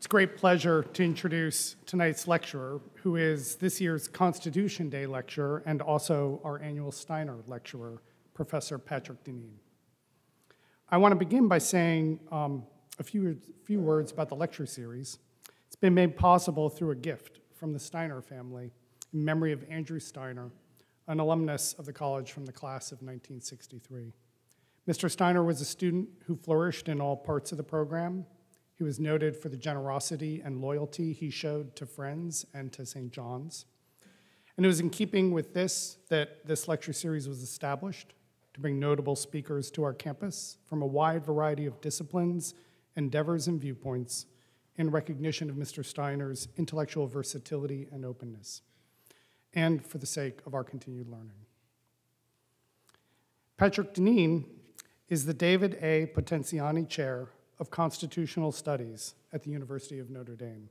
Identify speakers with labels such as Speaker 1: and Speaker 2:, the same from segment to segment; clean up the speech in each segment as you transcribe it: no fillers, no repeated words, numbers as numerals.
Speaker 1: It's a great pleasure to introduce tonight's lecturer, who is this year's Constitution Day lecturer and also our annual Steiner lecturer, Professor Patrick Deneen. I want to begin by saying a few words about the lecture series. It's been made possible through a gift from the Steiner family in memory of Andrew Steiner, an alumnus of the college from the class of 1963. Mr. Steiner was a student who flourished in all parts of the program. He was noted for the generosity and loyalty he showed to friends and to St. John's. And it was in keeping with this that this lecture series was established to bring notable speakers to our campus from a wide variety of disciplines, endeavors, and viewpoints in recognition of Mr. Steiner's intellectual versatility and openness, and for the sake of our continued learning. Patrick Deneen is the David A. Potenziani Chair of Constitutional Studies at the University of Notre Dame.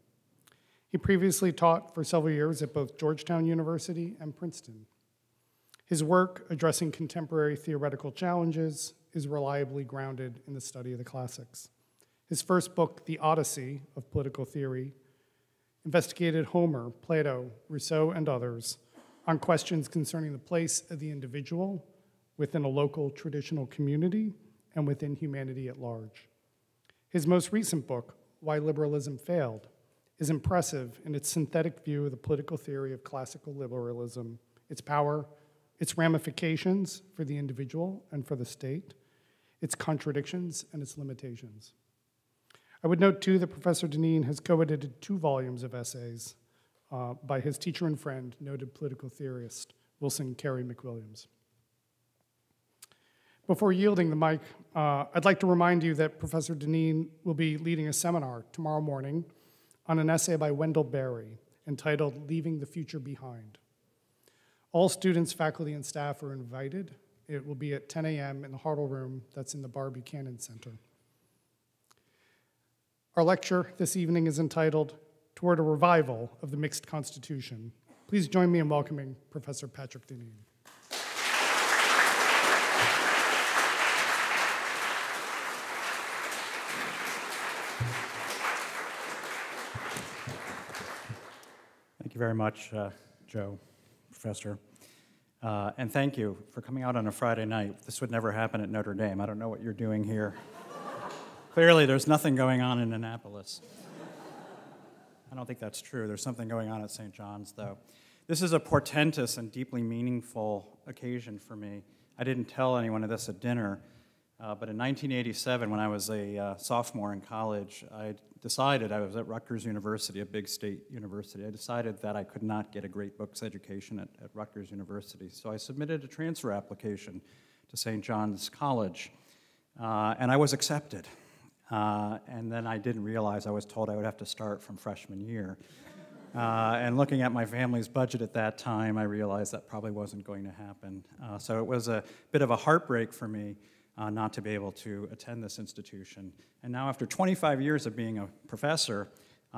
Speaker 1: He previously taught for several years at both Georgetown University and Princeton. His work addressing contemporary theoretical challenges is reliably grounded in the study of the classics. His first book, The Odyssey of Political Theory, investigated Homer, Plato, Rousseau, and others on questions concerning the place of the individual within a local traditional community and within humanity at large. His most recent book, Why Liberalism Failed, is impressive in its synthetic view of the political theory of classical liberalism, its power, its ramifications for the individual and for the state, its contradictions and its limitations. I would note, too, that Professor Deneen has co-edited 2 volumes of essays by his teacher and friend, noted political theorist Wilson Carey McWilliams. Before yielding the mic, I'd like to remind you that Professor Deneen will be leading a seminar tomorrow morning on an essay by Wendell Berry entitled Leaving the Future Behind. All students, faculty, and staff are invited. It will be at 10 a.m. in the Hartle Room that's in the Bar Buchanan Center. Our lecture this evening is entitled Toward a Revival of the Mixed Constitution. Please join me in welcoming Professor Patrick Deneen.
Speaker 2: Thank you very much, Joe, Professor. And thank you for coming out on a Friday night. This would never happen at Notre Dame. I don't know what you're doing here. Clearly, there's nothing going on in Annapolis. I don't think that's true. There's something going on at St. John's, though. This is a portentous and deeply meaningful occasion for me. I didn't tell anyone of this at dinner, but in 1987, when I was a sophomore in college, I decided, I was at Rutgers University, a big state university, I decided that I could not get a great books education at Rutgers University. So I submitted a transfer application to St. John's College, and I was accepted. And then I didn't realize I was told I would have to start from freshman year. And looking at my family's budget at that time, I realized that probably wasn't going to happen. So it was a bit of a heartbreak for me not to be able to attend this institution. And now after 25 years of being a professor,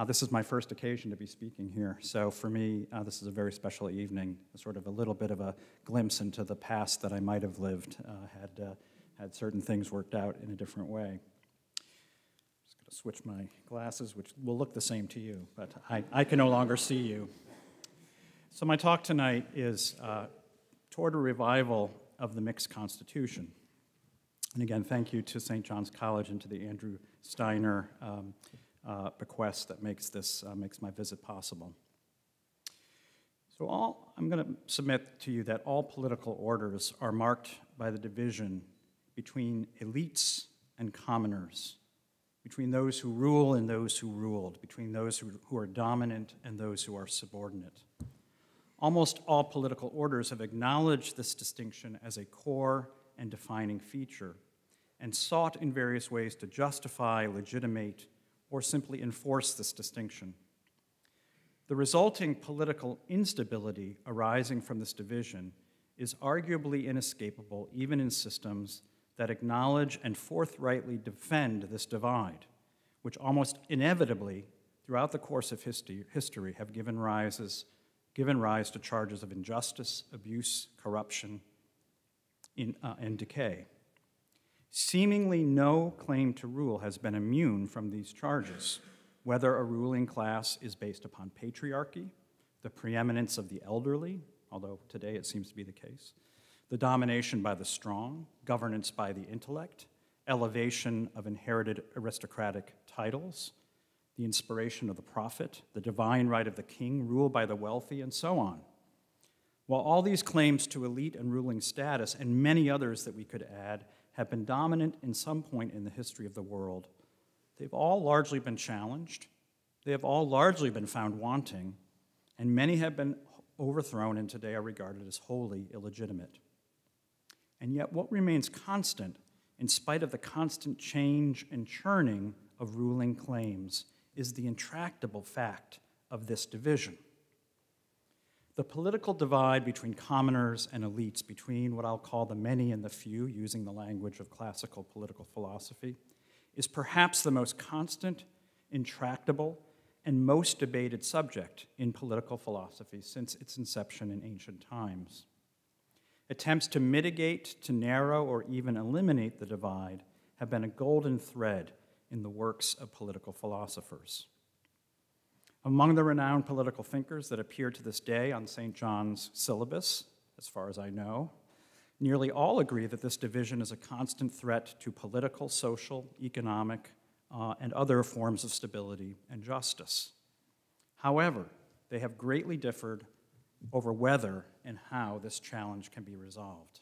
Speaker 2: this is my first occasion to be speaking here. So for me, this is a very special evening, sort of a little bit of a glimpse into the past that I might have lived had certain things worked out in a different way. Just going to switch my glasses, which will look the same to you, but I can no longer see you. So my talk tonight is toward a revival of the mixed constitution. And again, thank you to St. John's College and to the Andrew Steiner bequest that makes my visit possible. So I'm going to submit to you that all political orders are marked by the division between elites and commoners, between those who rule and those who ruled, between those who are dominant and those who are subordinate. Almost all political orders have acknowledged this distinction as a core and defining feature, and sought in various ways to justify, legitimate, or simply enforce this distinction. The resulting political instability arising from this division is arguably inescapable even in systems that acknowledge and forthrightly defend this divide, which almost inevitably, throughout the course of history have given rise to charges of injustice, abuse, corruption, and decay. Seemingly no claim to rule has been immune from these charges, whether a ruling class is based upon patriarchy, the preeminence of the elderly, although today it seems to be the case, the domination by the strong, governance by the intellect, elevation of inherited aristocratic titles, the inspiration of the prophet, the divine right of the king, rule by the wealthy, and so on. While all these claims to elite and ruling status, and many others that we could add, have been dominant in some point in the history of the world, they've all largely been challenged, they have all largely been found wanting, and many have been overthrown and today are regarded as wholly illegitimate. And yet what remains constant, in spite of the constant change and churning of ruling claims, is the intractable fact of this division. The political divide between commoners and elites, between what I'll call the many and the few, using the language of classical political philosophy, is perhaps the most constant, intractable, and most debated subject in political philosophy since its inception in ancient times. Attempts to mitigate, to narrow, or even eliminate the divide have been a golden thread in the works of political philosophers. Among the renowned political thinkers that appear to this day on St. John's syllabus, as far as I know, nearly all agree that this division is a constant threat to political, social, economic, and other forms of stability and justice. However, they have greatly differed over whether and how this challenge can be resolved.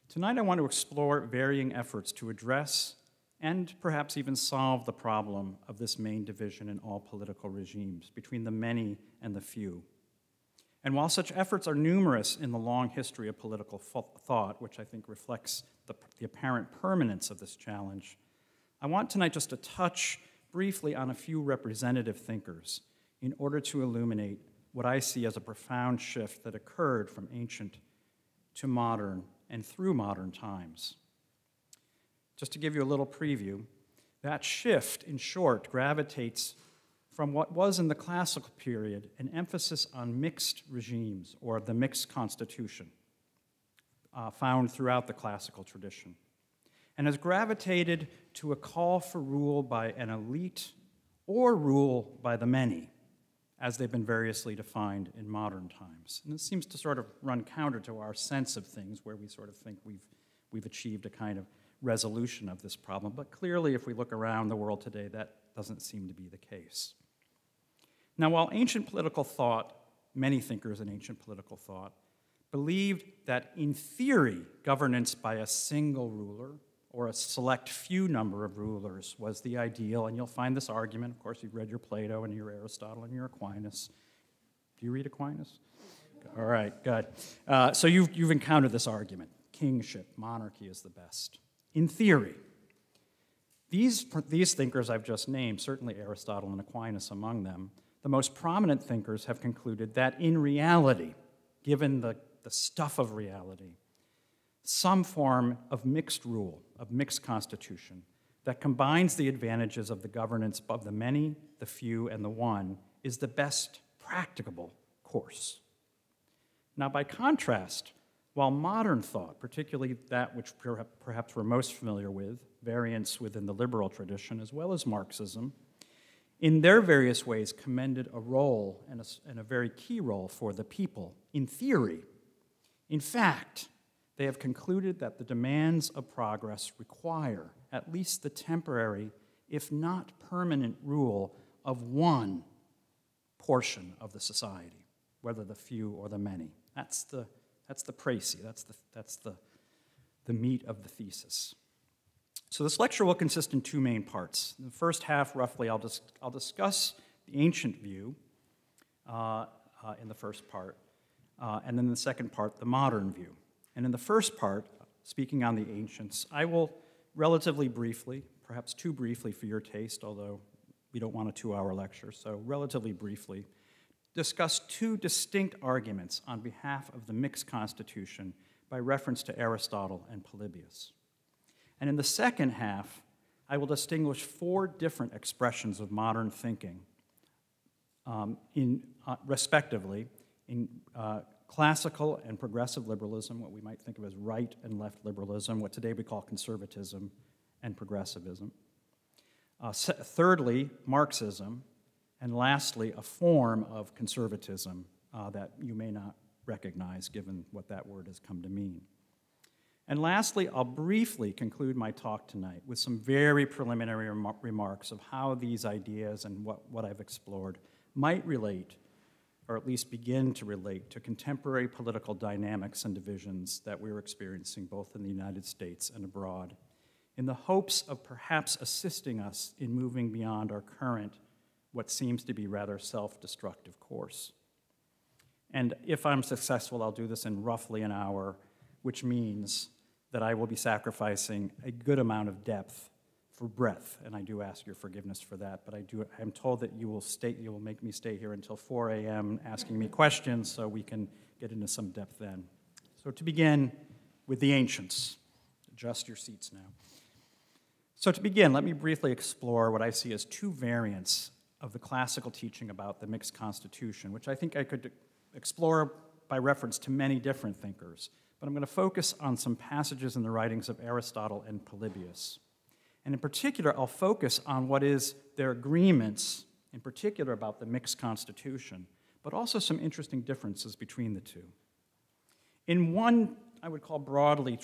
Speaker 2: Tonight I want to explore varying efforts to address and perhaps even solve the problem of this main division in all political regimes between the many and the few. And while such efforts are numerous in the long history of political thought, which I think reflects the apparent permanence of this challenge, I want tonight just to touch briefly on a few representative thinkers in order to illuminate what I see as a profound shift that occurred from ancient to modern and through modern times. Just to give you a little preview, that shift, in short, gravitates from what was in the classical period an emphasis on mixed regimes, or the mixed constitution, found throughout the classical tradition, and has gravitated to a call for rule by an elite or rule by the many, as they've been variously defined in modern times. And this seems to sort of run counter to our sense of things, where we sort of think we've achieved a kind of resolution of this problem. But clearly, if we look around the world today, that doesn't seem to be the case. Now, while ancient political thought, many thinkers in ancient political thought, believed that in theory, governance by a single ruler or a select few number of rulers was the ideal, and you'll find this argument, of course, you've read your Plato and your Aristotle and your Aquinas. Do you read Aquinas? All right, good. So you've encountered this argument. Kingship, monarchy is the best. In theory, these thinkers I've just named, certainly Aristotle and Aquinas among them, the most prominent thinkers have concluded that in reality, given the stuff of reality, some form of mixed rule, of mixed constitution, that combines the advantages of the governance of the many, the few, and the one, is the best practicable course. Now, by contrast, while modern thought, particularly that which perhaps we're most familiar with, variants within the liberal tradition as well as Marxism, in their various ways commended a role, and a very key role, for the people, in theory. In fact, they have concluded that the demands of progress require at least the temporary, if not permanent, rule of one portion of the society, whether the few or the many. That's the précis, that's the meat of the thesis. So this lecture will consist in two main parts. In the first half, roughly, I'll discuss the ancient view in the first part, and then in the second part, the modern view. And in the first part, speaking on the ancients, I will relatively briefly, perhaps too briefly for your taste, although we don't want a 2-hour lecture, so relatively briefly, discuss two distinct arguments on behalf of the mixed constitution by reference to Aristotle and Polybius. And in the second half, I will distinguish 4 different expressions of modern thinking, respectively, in classical and progressive liberalism, what we might think of as right and left liberalism, what today we call conservatism and progressivism, Thirdly, Marxism. And lastly, a form of conservatism that you may not recognize given what that word has come to mean. And lastly, I'll briefly conclude my talk tonight with some very preliminary remarks of how these ideas and what I've explored might relate, or at least begin to relate, to contemporary political dynamics and divisions that we're experiencing both in the United States and abroad, in the hopes of perhaps assisting us in moving beyond our current, what seems to be rather self-destructive course. And if I'm successful, I'll do this in roughly an hour, which means that I will be sacrificing a good amount of depth for breadth, and I do ask your forgiveness for that, but I'm told that you will make me stay here until 4 a.m. asking me questions so we can get into some depth then. So to begin with the ancients, adjust your seats now. So to begin, let me briefly explore what I see as two variants of the classical teaching about the mixed constitution, which I think I could explore by reference to many different thinkers, but I'm going to focus on some passages in the writings of Aristotle and Polybius. And in particular, I'll focus on what is their agreements, in particular about the mixed constitution, but also some interesting differences between the two. In one, I would call broadly,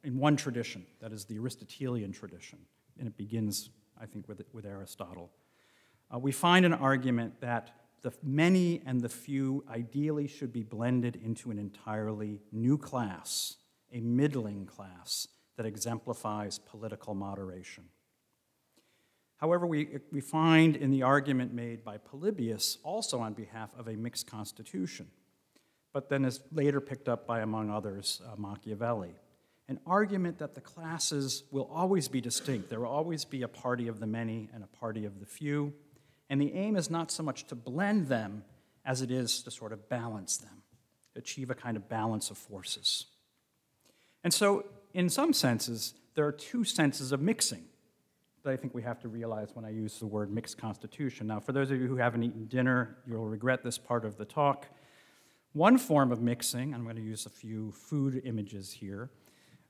Speaker 2: in one tradition, that is the Aristotelian tradition, and it begins, I think, with Aristotle, we find an argument that the many and the few ideally should be blended into an entirely new class, a middling class that exemplifies political moderation. However, we find in the argument made by Polybius also on behalf of a mixed constitution, but then is later picked up by, among others, Machiavelli, an argument that the classes will always be distinct. There will always be a party of the many and a party of the few, and the aim is not so much to blend them as it is to sort of balance them, achieve a kind of balance of forces. And so, in some senses, there are two senses of mixing that I think we have to realize when I use the word mixed constitution. Now, for those of you who haven't eaten dinner, you'll regret this part of the talk. One form of mixing, I'm going to use a few food images here,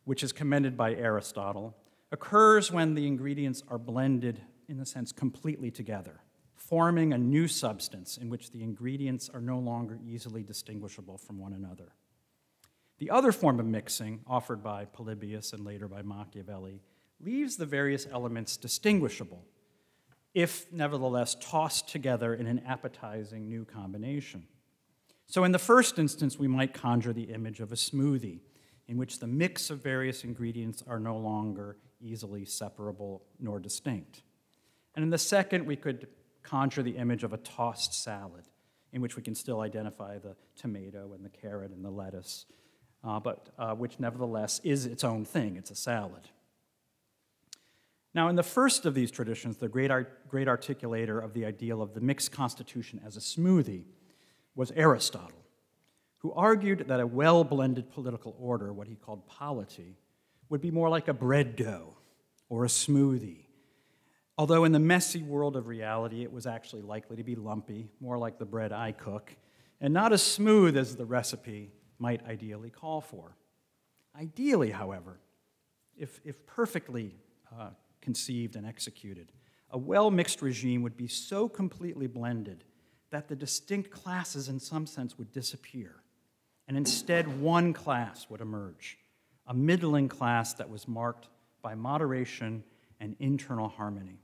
Speaker 2: which is commended by Aristotle, occurs when the ingredients are blended, in a sense, completely together, forming a new substance in which the ingredients are no longer easily distinguishable from one another. The other form of mixing, offered by Polybius and later by Machiavelli, leaves the various elements distinguishable, if nevertheless tossed together in an appetizing new combination. So in the first instance, we might conjure the image of a smoothie, in which the mix of various ingredients are no longer easily separable nor distinct. And in the second, we could conjure the image of a tossed salad, in which we can still identify the tomato and the carrot and the lettuce, but which nevertheless is its own thing. It's a salad. Now, in the first of these traditions, the great articulator of the ideal of the mixed constitution as a smoothie was Aristotle, who argued that a well-blended political order, what he called polity, would be more like a bread dough or a smoothie, although in the messy world of reality, it was actually likely to be lumpy, more like the bread I cook, and not as smooth as the recipe might ideally call for. Ideally, however, if perfectly conceived and executed, a well-mixed regime would be so completely blended that the distinct classes in some sense would disappear, and instead one class would emerge, a middling class that was marked by moderation and internal harmony.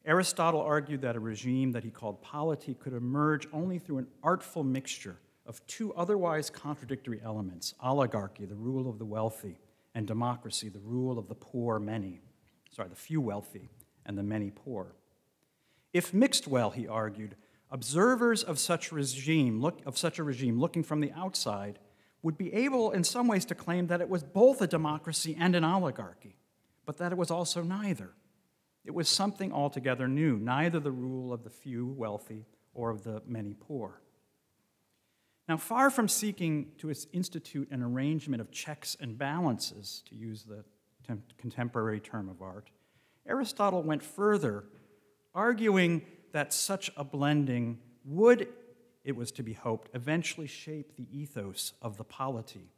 Speaker 2: Aristotle argued that a regime that he called polity could emerge only through an artful mixture of two otherwise contradictory elements, oligarchy, the rule of the wealthy, and democracy, the rule of the the few wealthy and the many poor. If mixed well, he argued, observers of such a regime looking from the outside would be able in some ways to claim that it was both a democracy and an oligarchy, but that it was also neither. It was something altogether new, neither the rule of the few wealthy or of the many poor. Now, far from seeking to institute an arrangement of checks and balances, to use the contemporary term of art, Aristotle went further, arguing that such a blending would, it was to be hoped, eventually shape the ethos of the polity,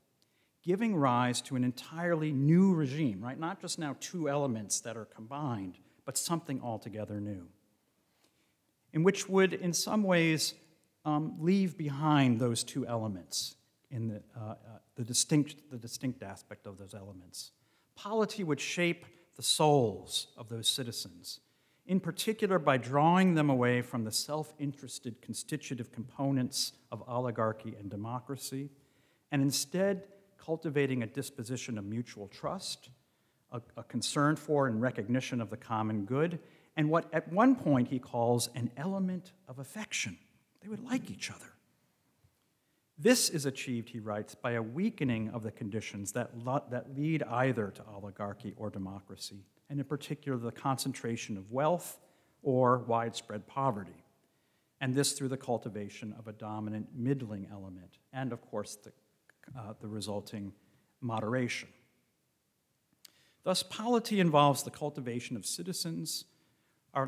Speaker 2: giving rise to an entirely new regime, right? Not just now two elements that are combined, but something altogether new, and which would, in some ways, leave behind those two elements in the distinct aspect of those elements. Polity would shape the souls of those citizens, in particular by drawing them away from the self-interested constitutive components of oligarchy and democracy, and instead cultivating a disposition of mutual trust, a concern for and recognition of the common good, and what at one point he calls an element of affection. They would like each other. This is achieved, he writes, by a weakening of the conditions that lead either to oligarchy or democracy, and in particular the concentration of wealth or widespread poverty, and this through the cultivation of a dominant middling element, and of course the resulting moderation. Thus, polity involves the cultivation of citizens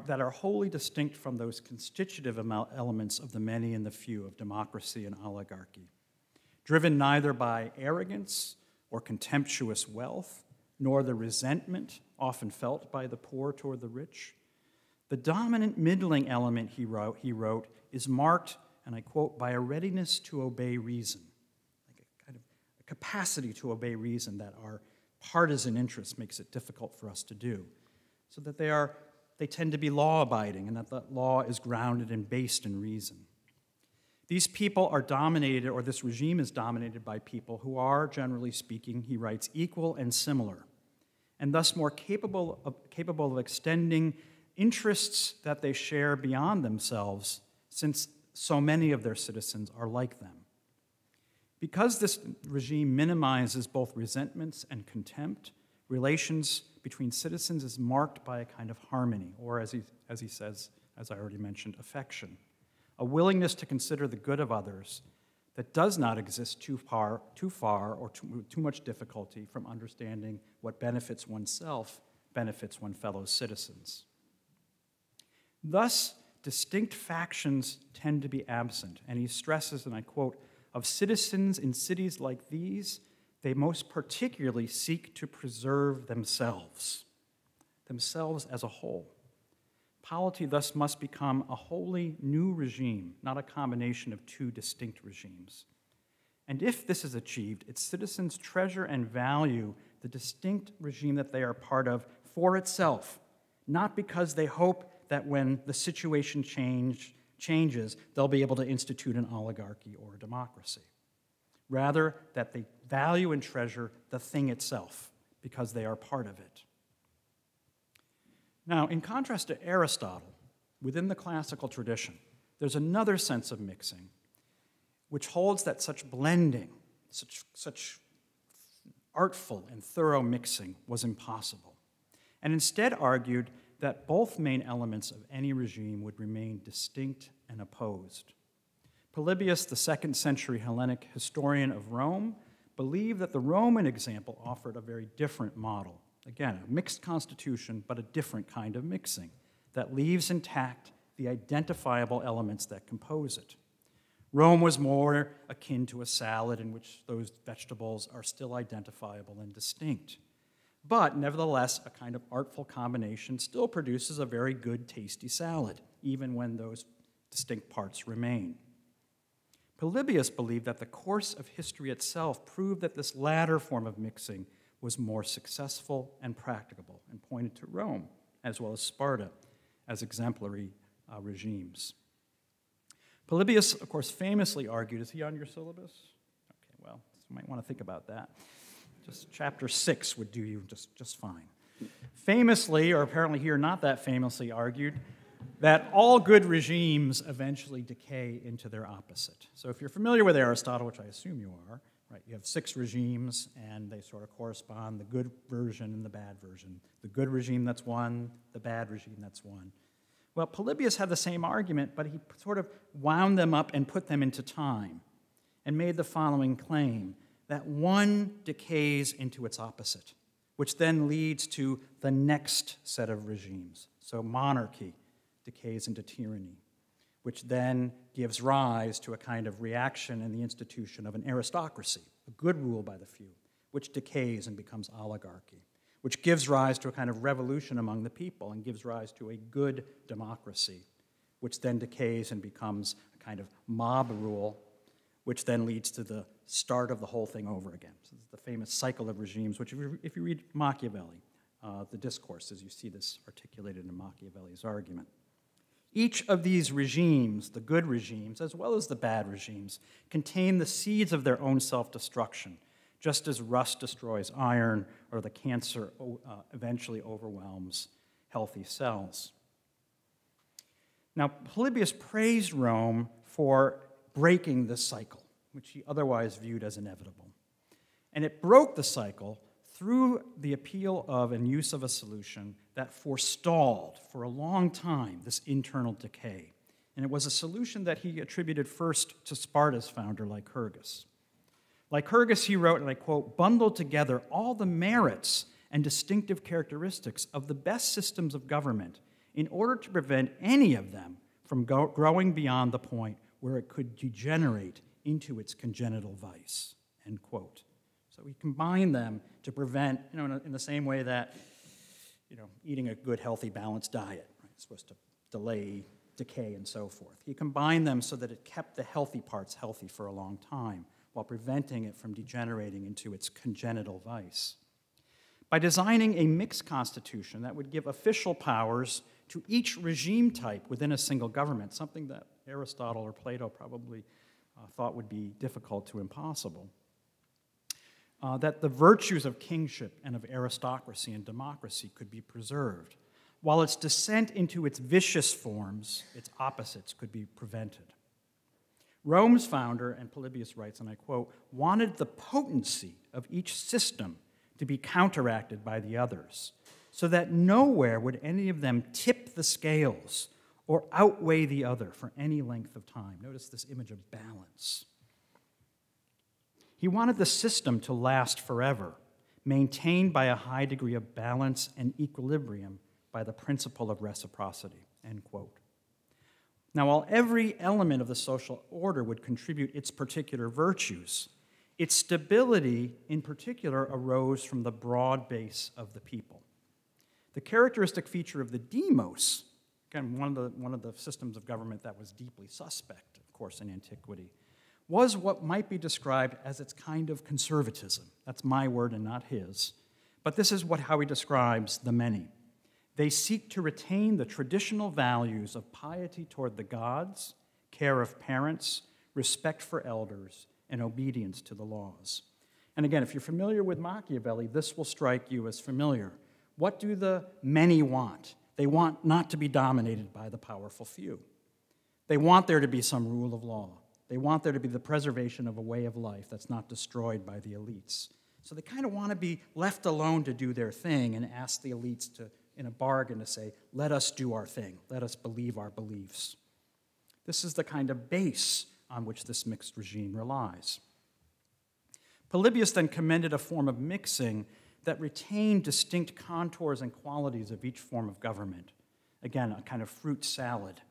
Speaker 2: that are wholly distinct from those constitutive elements of the many and the few of democracy and oligarchy, driven neither by arrogance or contemptuous wealth, nor the resentment often felt by the poor toward the rich. The dominant middling element, he wrote, is marked, and I quote, by a readiness to obey reason, like a kind of a capacity to obey reason that our partisan interest makes it difficult for us to do, so that they tend to be law-abiding, and that the law is grounded and based in reason. These people are dominated, or this regime is dominated by people who are, generally speaking, he writes, equal and similar, and thus more capable of extending interests that they share beyond themselves, since so many of their citizens are like them. Because this regime minimizes both resentments and contempt, relations between citizens is marked by a kind of harmony, or as he says, as I already mentioned, affection, a willingness to consider the good of others that does not exist too far, or too much difficulty from understanding what benefits oneself, benefits one's fellow citizens. Thus, distinct factions tend to be absent, and he stresses, and I quote, of citizens in cities like these, they most particularly seek to preserve themselves as a whole. Polity thus must become a wholly new regime, not a combination of two distinct regimes. And if this is achieved, its citizens treasure and value the distinct regime that they are part of for itself, not because they hope that when the situation changes, they'll be able to institute an oligarchy or a democracy. Rather, that they value and treasure the thing itself because they are part of it. Now, in contrast to Aristotle, within the classical tradition, there's another sense of mixing which holds that such blending, such artful and thorough mixing was impossible, and instead argued that both main elements of any regime would remain distinct and opposed. Polybius, the 2nd century Hellenic historian of Rome, believed that the Roman example offered a very different model. Again, a mixed constitution, but a different kind of mixing that leaves intact the identifiable elements that compose it. Rome was more akin to a salad in which those vegetables are still identifiable and distinct. But nevertheless, a kind of artful combination still produces a very good, tasty salad, even when those distinct parts remain. Polybius believed that the course of history itself proved that this latter form of mixing was more successful and practicable, and pointed to Rome, as well as Sparta, as exemplary regimes. Polybius, of course, famously argued, is he on your syllabus? Okay, well, you might want to think about that. Just chapter 6 would do you just fine. Famously, or apparently here not that famously, argued that all good regimes eventually decay into their opposite. So if you're familiar with Aristotle, which I assume you are, right, you have 6 regimes, and they sort of correspond, the good version and the bad version. The good regime, that's one. The bad regime, that's one. Well, Polybius had the same argument, but he sort of wound them up and put them into time and made the following claim, that one decays into its opposite, which then leads to the next set of regimes. So monarchy decays into tyranny, which then gives rise to a kind of reaction in the institution of an aristocracy, a good rule by the few, which decays and becomes oligarchy, which gives rise to a kind of revolution among the people and gives rise to a good democracy, which then decays and becomes a kind of mob rule, which then leads to the start of the whole thing over again. So this is the famous cycle of regimes, which if you read Machiavelli, the discourses, you see this articulated in Machiavelli's argument. Each of these regimes, the good regimes as well as the bad regimes, contain the seeds of their own self-destruction, just as rust destroys iron or the cancer eventually overwhelms healthy cells. Now, Polybius praised Rome for breaking this cycle, which he otherwise viewed as inevitable. And it broke the cycle through the appeal of and use of a solution that forestalled for a long time this internal decay. And it was a solution that he attributed first to Sparta's founder, Lycurgus. Lycurgus, he wrote, and I quote, "bundled together all the merits and distinctive characteristics of the best systems of government in order to prevent any of them from growing beyond the point where it could degenerate into its congenital vice," end quote. So we combine them to prevent, in the same way that, eating a good, healthy, balanced diet, right, is supposed to delay decay and so forth. He combined them so that it kept the healthy parts healthy for a long time, while preventing it from degenerating into its congenital vice. By designing a mixed constitution that would give official powers to each regime type within a single government, something that Aristotle or Plato probably thought would be difficult to impossible, that the virtues of kingship and of aristocracy and democracy could be preserved, while its descent into its vicious forms, its opposites, could be prevented. Rome's founder, and Polybius writes, and I quote, "wanted the potency of each system to be counteracted by the others, so that nowhere would any of them tip the scales or outweigh the other for any length of time." Notice this image of balance. He wanted the system to last forever, maintained by a high degree of balance and equilibrium by the principle of reciprocity, end quote. Now, while every element of the social order would contribute its particular virtues, its stability in particular arose from the broad base of the people. The characteristic feature of the demos, again, one of the systems of government that was deeply suspect, of course, in antiquity, was what might be described as its kind of conservatism. That's my word and not his. But this is how he describes the many. They seek to retain the traditional values of piety toward the gods, care of parents, respect for elders, and obedience to the laws. And again, if you're familiar with Machiavelli, this will strike you as familiar. What do the many want? They want not to be dominated by the powerful few. They want there to be some rule of law. They want there to be the preservation of a way of life that's not destroyed by the elites. So they kind of want to be left alone to do their thing and ask the elites to, in a bargain, to say, let us do our thing. Let us believe our beliefs. This is the kind of base on which this mixed regime relies. Polybius then commended a form of mixing that retained distinct contours and qualities of each form of government. Again, a kind of fruit salad.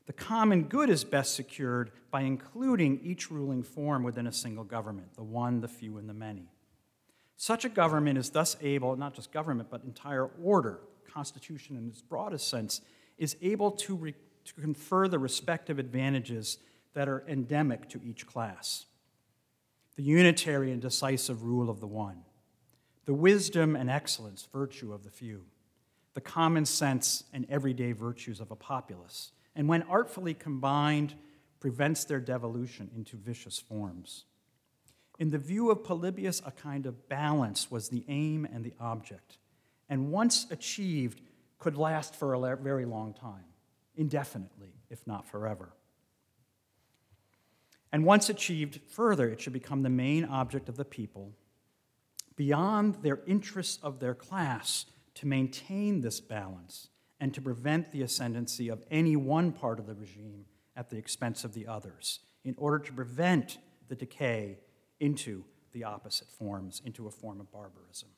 Speaker 2: The common good is best secured by including each ruling form within a single government, the one, the few, and the many. Such a government is thus able, not just government, but entire order, constitution in its broadest sense, is able to confer the respective advantages that are endemic to each class. The unitary and decisive rule of the one, the wisdom and excellence, virtue of the few, the common sense and everyday virtues of a populace, and when artfully combined, prevents their devolution into vicious forms. In the view of Polybius, a kind of balance was the aim and the object, and once achieved, could last for a very long time, indefinitely, if not forever. And once achieved further, it should become the main object of the people, beyond their interests of their class, to maintain this balance and to prevent the ascendancy of any one part of the regime at the expense of the others, in order to prevent the decay into the opposite forms, into a form of barbarism.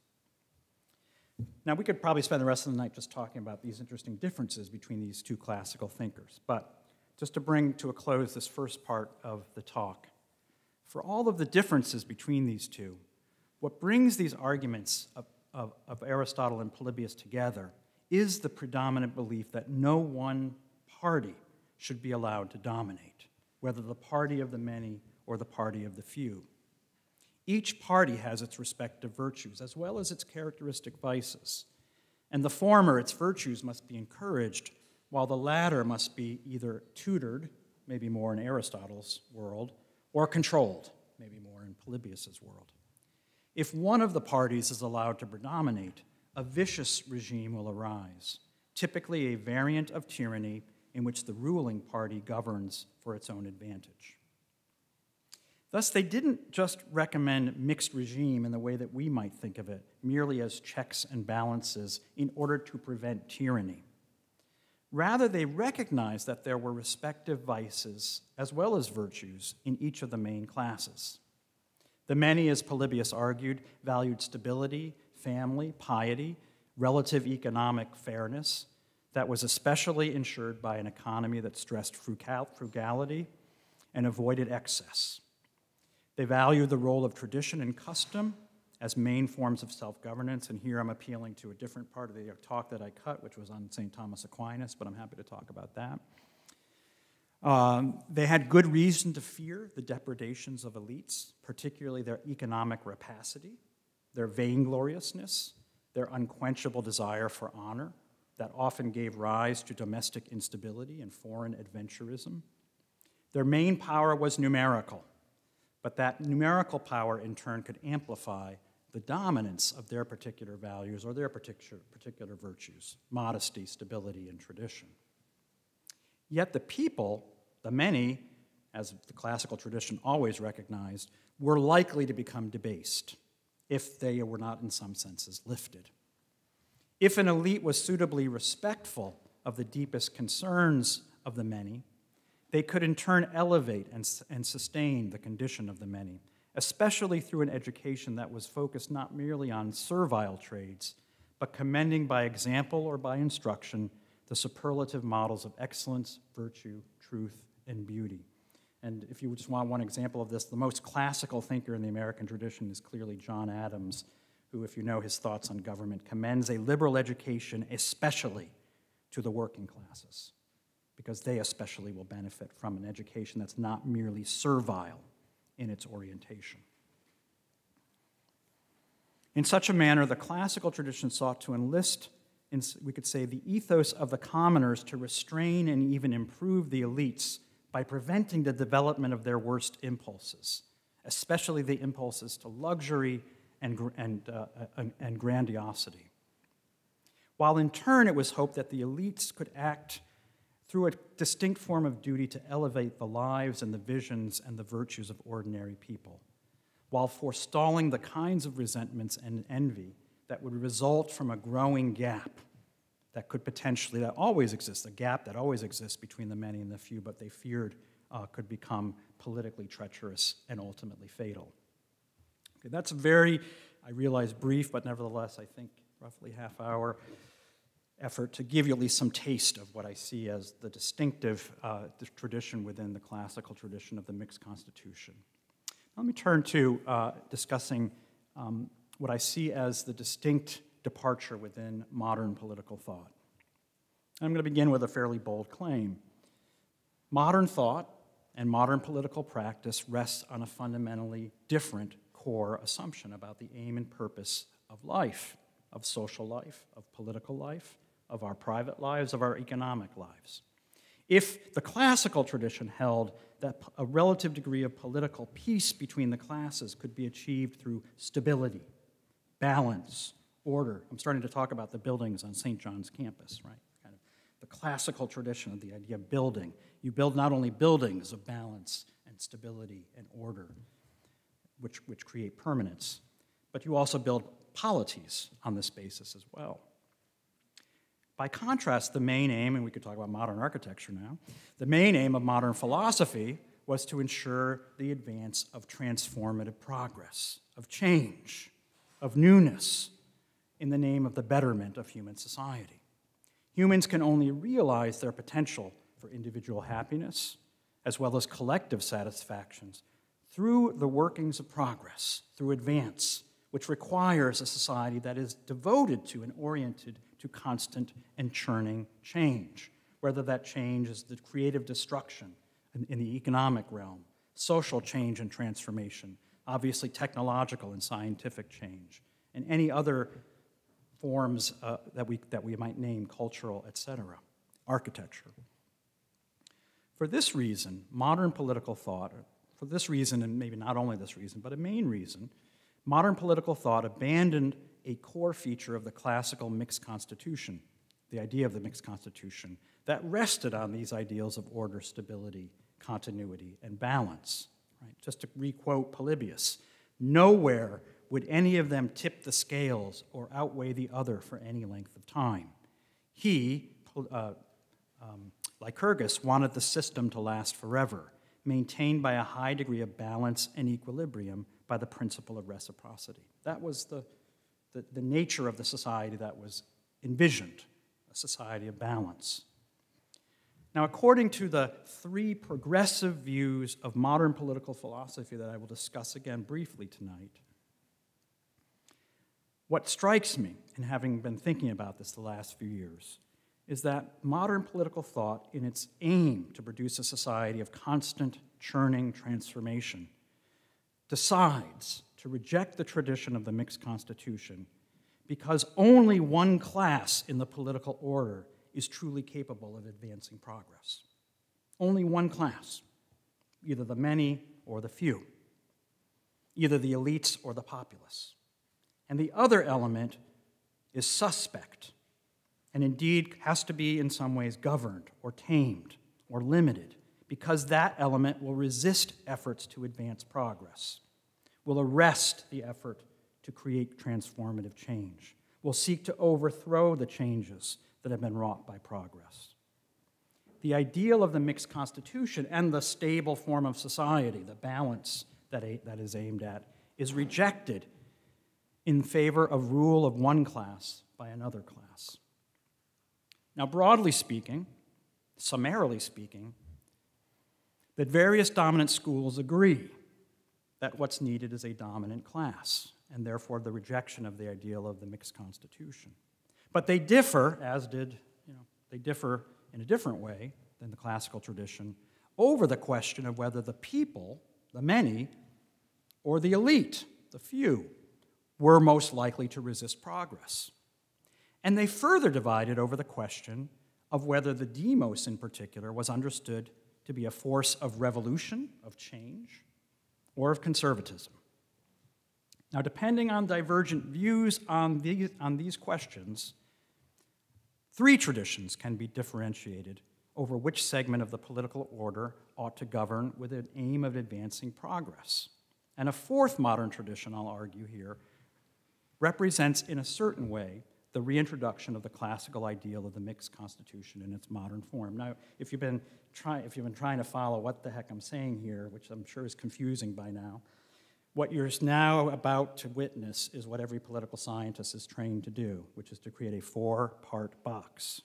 Speaker 2: Now, we could probably spend the rest of the night just talking about these interesting differences between these two classical thinkers, but just to bring to a close this first part of the talk, for all of the differences between these two, what brings these arguments of Aristotle and Polybius together is the predominant belief that no one party should be allowed to dominate, whether the party of the many or the party of the few. Each party has its respective virtues, as well as its characteristic vices. And the former, its virtues, must be encouraged, while the latter must be either tutored, maybe more in Aristotle's world, or controlled, maybe more in Polybius's world. If one of the parties is allowed to predominate, a vicious regime will arise, typically a variant of tyranny in which the ruling party governs for its own advantage. Thus, they didn't just recommend mixed regime in the way that we might think of it, merely as checks and balances in order to prevent tyranny. Rather, they recognized that there were respective vices as well as virtues in each of the main classes. The many, as Polybius argued, valued stability, family, piety, relative economic fairness that was especially ensured by an economy that stressed frugality and avoided excess. They valued the role of tradition and custom as main forms of self-governance, and here I'm appealing to a different part of the talk that I cut, which was on St. Thomas Aquinas, but I'm happy to talk about that. They had good reason to fear the depredations of elites, particularly their economic rapacity, their vaingloriousness, their unquenchable desire for honor that often gave rise to domestic instability and foreign adventurism. Their main power was numerical, but that numerical power in turn could amplify the dominance of their particular values or their particular virtues, modesty, stability, and tradition. Yet the people, the many, as the classical tradition always recognized, were likely to become debased if they were not in some senses lifted. If an elite was suitably respectful of the deepest concerns of the many, they could in turn elevate and sustain the condition of the many, especially through an education that was focused not merely on servile trades, but commending by example or by instruction the superlative models of excellence, virtue, truth, and beauty. And if you just want one example of this, the most classical thinker in the American tradition is clearly John Adams, who, if you know his thoughts on government, commends a liberal education especially to the working classes, because they especially will benefit from an education that's not merely servile in its orientation. In such a manner, the classical tradition sought to enlist, we could say, the ethos of the commoners to restrain and even improve the elites by preventing the development of their worst impulses, especially the impulses to luxury and grandiosity. While in turn it was hoped that the elites could act through a distinct form of duty to elevate the lives and the visions and the virtues of ordinary people, while forestalling the kinds of resentments and envy that would result from a growing gap that could potentially, that always exists, a gap that always exists between the many and the few, but they feared could become politically treacherous and ultimately fatal. Okay, that's a very, I realize, brief, but nevertheless, I think roughly half-hour effort to give you at least some taste of what I see as the distinctive tradition within the classical tradition of the mixed constitution. Let me turn to discussing what I see as the distinct departure within modern political thought. I'm going to begin with a fairly bold claim. Modern thought and modern political practice rests on a fundamentally different core assumption about the aim and purpose of life, of social life, of political life, of our private lives, of our economic lives. If the classical tradition held that a relative degree of political peace between the classes could be achieved through stability, balance, order. I'm starting to talk about the buildings on St. John's campus, right? Kind of the classical tradition of the idea of building. You build not only buildings of balance and stability and order, which create permanence, but you also build polities on this basis as well. By contrast, the main aim, and we could talk about modern architecture now, the main aim of modern philosophy was to ensure the advance of transformative progress, of change, of newness, in the name of the betterment of human society. Humans can only realize their potential for individual happiness, as well as collective satisfactions, through the workings of progress, through advance, which requires a society that is devoted to and oriented to constant and churning change, whether that change is the creative destruction in the economic realm, social change and transformation, obviously technological and scientific change, and any other forms that we might name cultural, etc., architecture. For this reason, modern political thought, for this reason, and maybe not only this reason, but a main reason, modern political thought abandoned a core feature of the classical mixed constitution, the idea of the mixed constitution, that rested on these ideals of order, stability, continuity, and balance. Right? Just to requote Polybius, nowhere would any of them tip the scales or outweigh the other for any length of time. He, Lycurgus, wanted the system to last forever, maintained by a high degree of balance and equilibrium by the principle of reciprocity. That was the nature of the society that was envisioned, a society of balance. Now, according to the three progressive views of modern political philosophy that I will discuss again briefly tonight, what strikes me, in having been thinking about this the last few years, is that modern political thought, in its aim to produce a society of constant, churning transformation, decides to reject the tradition of the mixed constitution because only one class in the political order is truly capable of advancing progress. Only one class, either the many or the few, either the elites or the populace. And the other element is suspect, and indeed has to be in some ways governed or tamed or limited, because that element will resist efforts to advance progress, will arrest the effort to create transformative change, will seek to overthrow the changes that have been wrought by progress. The ideal of the mixed constitution and the stable form of society, the balance that is aimed at, is rejected in favor of rule of one class by another class. Now, broadly speaking, summarily speaking, that various dominant schools agree that what's needed is a dominant class, and therefore the rejection of the ideal of the mixed constitution. But they differ, they differ in a different way than the classical tradition, over the question of whether the people, the many, or the elite, the few, were most likely to resist progress. And they further divided over the question of whether the demos in particular was understood to be a force of revolution, of change, or of conservatism. Now, depending on divergent views on these questions, three traditions can be differentiated over which segment of the political order ought to govern with an aim of advancing progress. And a fourth modern tradition, I'll argue here, represents in a certain way the reintroduction of the classical ideal of the mixed constitution in its modern form. Now, if you've been trying to follow what the heck I'm saying here, which I'm sure is confusing by now, what you're now about to witness is what every political scientist is trained to do, which is to create a four-part box.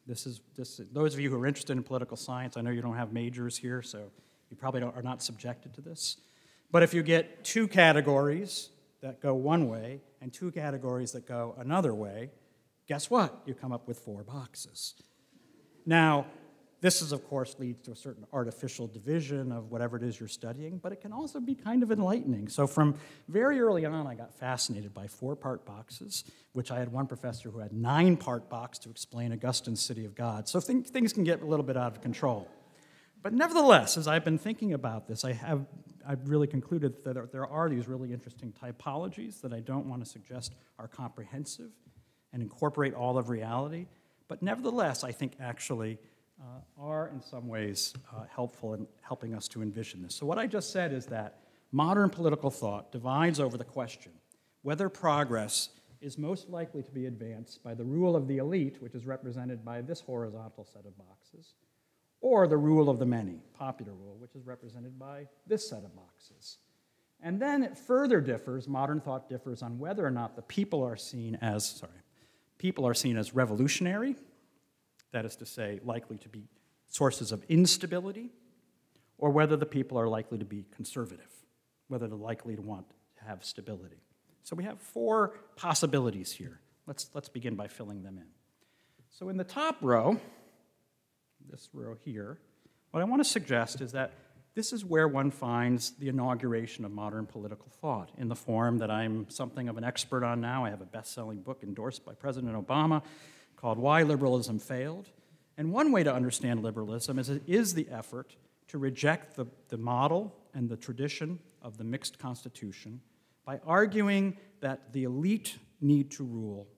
Speaker 2: Those of you who are interested in political science, I know you don't have majors here, so you probably are not subjected to this. But if you get two categories that go one way and two categories that go another way, guess what? You come up with four boxes. Now, this is, of course, leads to a certain artificial division of whatever it is you're studying, but it can also be kind of enlightening. So from very early on, I got fascinated by four-part boxes, which I had one professor who had 9-part box to explain Augustine's City of God. So things can get a little bit out of control. But nevertheless, as I've been thinking about this, I've really concluded that there are these really interesting typologies that I don't want to suggest are comprehensive and incorporate all of reality, but nevertheless, I think actually are in some ways helpful in helping us to envision this. So what I just said is that modern political thought divides over the question whether progress is most likely to be advanced by the rule of the elite, which is represented by this horizontal set of boxes, or the rule of the many, popular rule, which is represented by this set of boxes. And then it further differs, modern thought differs on whether or not the people are seen as revolutionary, that is to say, likely to be sources of instability, or whether the people are likely to be conservative, whether they're likely to want to have stability. So we have four possibilities here. Let's begin by filling them in. So in the top row, this row here, what I want to suggest is that this is where one finds the inauguration of modern political thought in the form that I'm something of an expert on now. I have a best-selling book endorsed by President Obama called Why Liberalism Failed. And one way to understand liberalism is the effort to reject the model and the tradition of the mixed constitution by arguing that the elite need to rule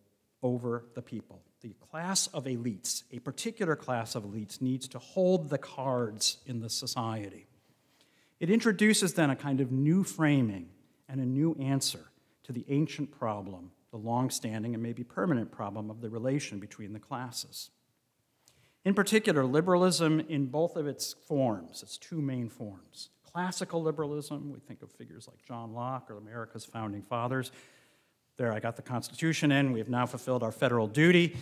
Speaker 2: over the people. The class of elites, a particular class of elites, needs to hold the cards in the society. It introduces then a kind of new framing and a new answer to the ancient problem, the long-standing and maybe permanent problem of the relation between the classes. In particular, liberalism in both of its forms, its two main forms. Classical liberalism, we think of figures like John Locke or America's founding fathers. There, I got the Constitution in. We have now fulfilled our federal duty.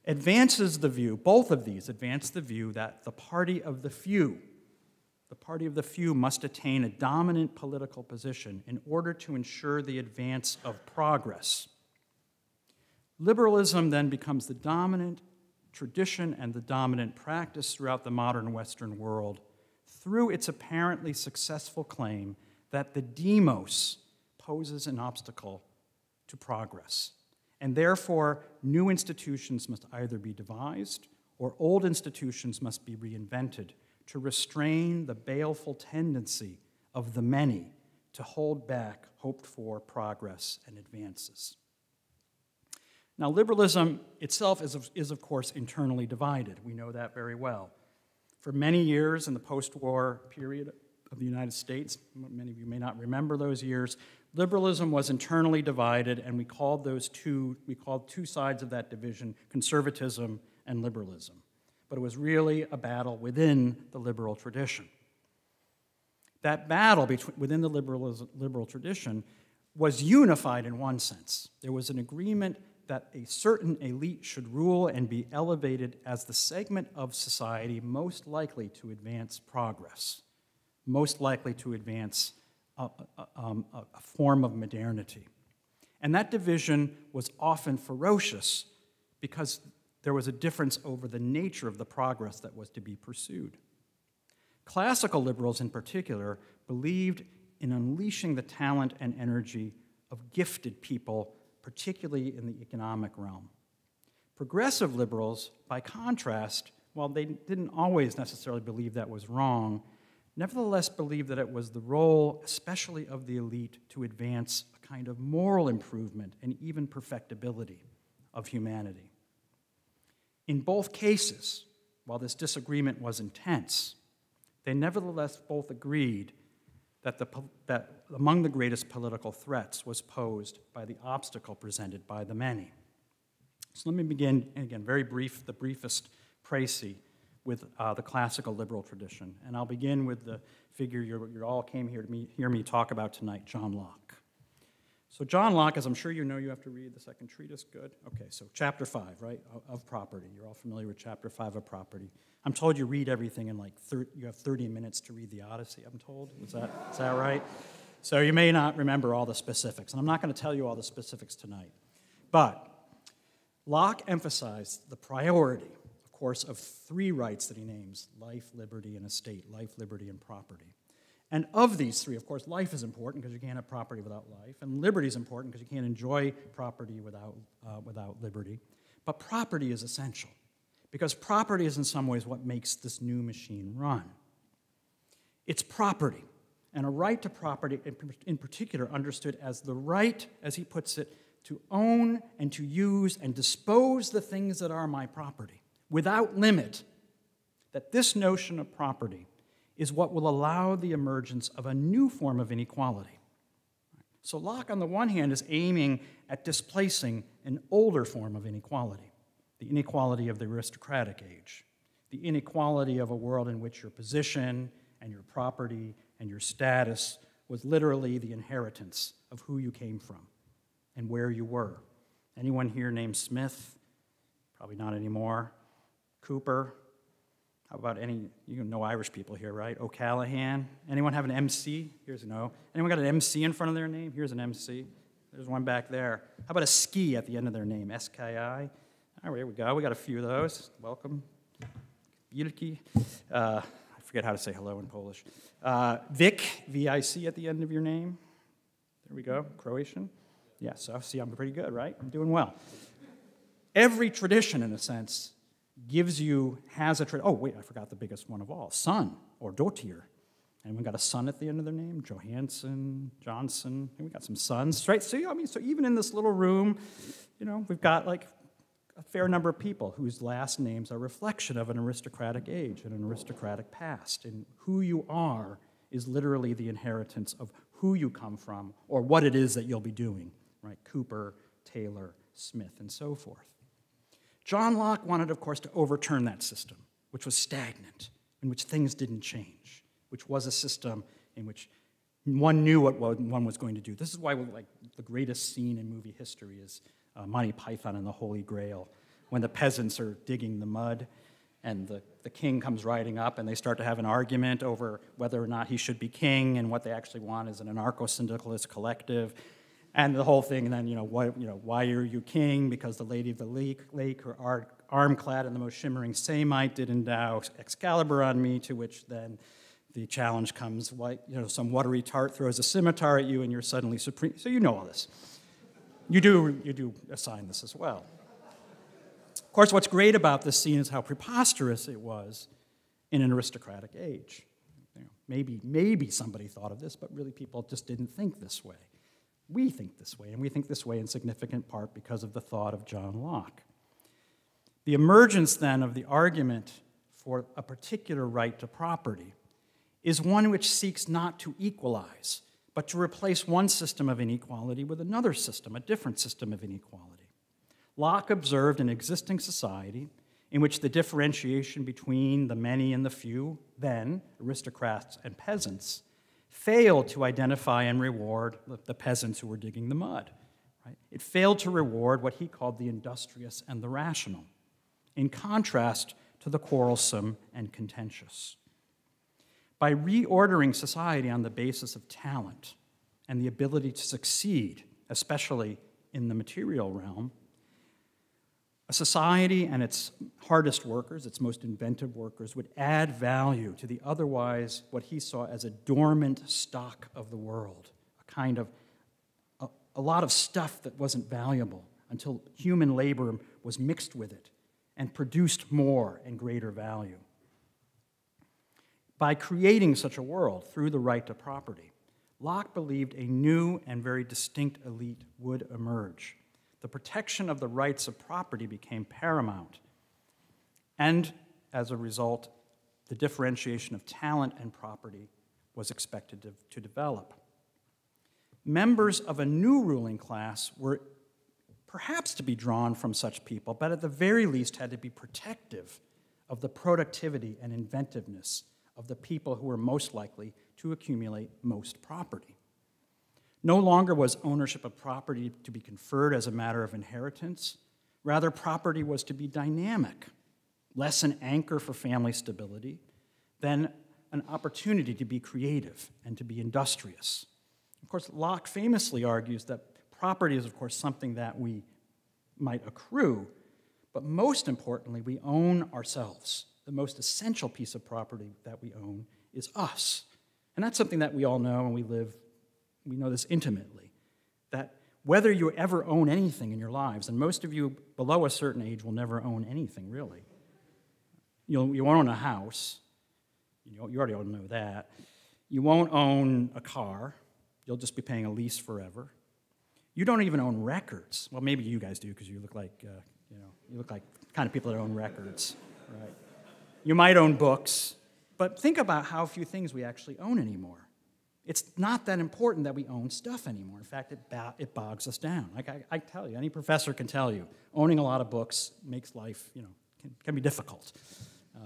Speaker 2: Advances the view, both of these advance the view that the party of the few must attain a dominant political position in order to ensure the advance of progress. Liberalism then becomes the dominant tradition and the dominant practice throughout the modern Western world through its apparently successful claim that the demos poses an obstacle to progress. And therefore, new institutions must either be devised or old institutions must be reinvented to restrain the baleful tendency of the many to hold back hoped-for progress and advances. Now, liberalism itself is of course, internally divided. We know that very well. For many years in the post-war period of the United States, many of you may not remember those years, liberalism was internally divided, and we called two sides of that division conservatism and liberalism. But it was really a battle within the liberal tradition. That battle within the liberal tradition was unified in one sense. There was an agreement that a certain elite should rule and be elevated as the segment of society most likely to advance progress, most likely to advance a form of modernity. And that division was often ferocious because there was a difference over the nature of the progress that was to be pursued. Classical liberals in particular believed in unleashing the talent and energy of gifted people, particularly in the economic realm. Progressive liberals, by contrast, while they didn't always necessarily believe that was wrong, nevertheless believed that it was the role, especially of the elite, to advance a kind of moral improvement and even perfectibility of humanity. In both cases, while this disagreement was intense, they nevertheless both agreed that among the greatest political threats was posed by the obstacle presented by the many. So let me begin, again, very brief, the briefest précis with the classical liberal tradition. And I'll begin with the figure you all came here to hear me talk about tonight, John Locke. So John Locke, as I'm sure you know, you have to read the second treatise, good? Okay, so chapter 5, right, of property. You're all familiar with chapter 5 of property. I'm told you read everything in like, you have 30 minutes to read the Odyssey, I'm told. Is that right? So you may not remember all the specifics, and I'm not going to tell you all the specifics tonight. But Locke emphasized the priority, of course, of three rights that he names: life, liberty, and estate, life, liberty, and property. And of these three, of course, life is important because you can't have property without life, and liberty is important because you can't enjoy property without liberty. But property is essential because property is in some ways what makes this new machine run. It's property, and a right to property in particular understood as the right, as he puts it, to own and to use and dispose the things that are my property without limit. That this notion of property is what will allow the emergence of a new form of inequality. So Locke, on the one hand, is aiming at displacing an older form of inequality, the inequality of the aristocratic age, the inequality of a world in which your position and your property and your status was literally the inheritance of who you came from and where you were. Anyone here named Smith? Probably not anymore. Cooper? How about you know Irish people here, right? O'Callahan. Anyone have an MC? Here's an O. Anyone got an MC in front of their name? Here's an MC. There's one back there. How about a ski at the end of their name? S-K-I. All right, here we go. We got a few of those. Welcome. Wielki. I forget how to say hello in Polish. Vic, V-I-C at the end of your name. There we go. Croatian. Yeah, so see, I'm pretty good, right? I'm doing well. Every tradition, in a sense, has a tradition. Oh, wait, I forgot the biggest one of all. Son or Dottir. Anyone got a son at the end of their name? Johansson, Johnson. And we got some sons, right? So, so even in this little room, we've got like a fair number of people whose last names are a reflection of an aristocratic age and an aristocratic past. And who you are is literally the inheritance of who you come from or what it is that you'll be doing, right? Cooper, Taylor, Smith, and so forth. John Locke wanted, of course, to overturn that system, which was stagnant, in which things didn't change, which was a system in which one knew what one was going to do. This is why the greatest scene in movie history is Monty Python and the Holy Grail, when the peasants are digging the mud and the king comes riding up and they start to have an argument over whether or not he should be king, and what they actually want is an anarcho-syndicalist collective. And the whole thing, and then, why are you king? Because the Lady of the Lake, her arm-clad in the most shimmering samite, did endow Excalibur on me, to which then the challenge comes, some watery tart throws a scimitar at you and you're suddenly supreme. So you know all this. You do assign this as well. Of course, what's great about this scene is how preposterous it was in an aristocratic age. Maybe somebody thought of this, but really people just didn't think this way. We think this way, and we think this way in significant part because of the thought of John Locke. The emergence, then, of the argument for a particular right to property is one which seeks not to equalize, but to replace one system of inequality with another system, a different system of inequality. Locke observed an existing society in which the differentiation between the many and the few, then aristocrats and peasants, failed to identify and reward the peasants who were digging the mud. Right? It failed to reward what he called the industrious and the rational, in contrast to the quarrelsome and contentious. By reordering society on the basis of talent and the ability to succeed, especially in the material realm, a society and its hardest workers, its most inventive workers, would add value to the otherwise what he saw as a dormant stock of the world, a kind of, a lot of stuff that wasn't valuable until human labor was mixed with it and produced more and greater value. By creating such a world through the right to property, Locke believed a new and very distinct elite would emerge. The protection of the rights of property became paramount, and as a result, the differentiation of talent and property was expected to develop. Members of a new ruling class were perhaps to be drawn from such people, but at the very least had to be protective of the productivity and inventiveness of the people who were most likely to accumulate most property. No longer was ownership of property to be conferred as a matter of inheritance. Rather, property was to be dynamic, less an anchor for family stability than an opportunity to be creative and to be industrious. Of course, Locke famously argues that property is, of course, something that we might accrue, but most importantly, we own ourselves. The most essential piece of property that we own is us. And that's something that we all know, and we know this intimately, that whether you ever own anything in your lives, and most of you below a certain age will never own anything, really. You won't own a house. You already all know that. You won't own a car. You'll just be paying a lease forever. You don't even own records. Well, maybe you guys do, because you look like, you look like the kind of people that own records, right? You might own books, but think about how few things we actually own anymore. It's not that important that we own stuff anymore. In fact, it bogs us down. Like I tell you, any professor can tell you, owning a lot of books makes life, can be difficult.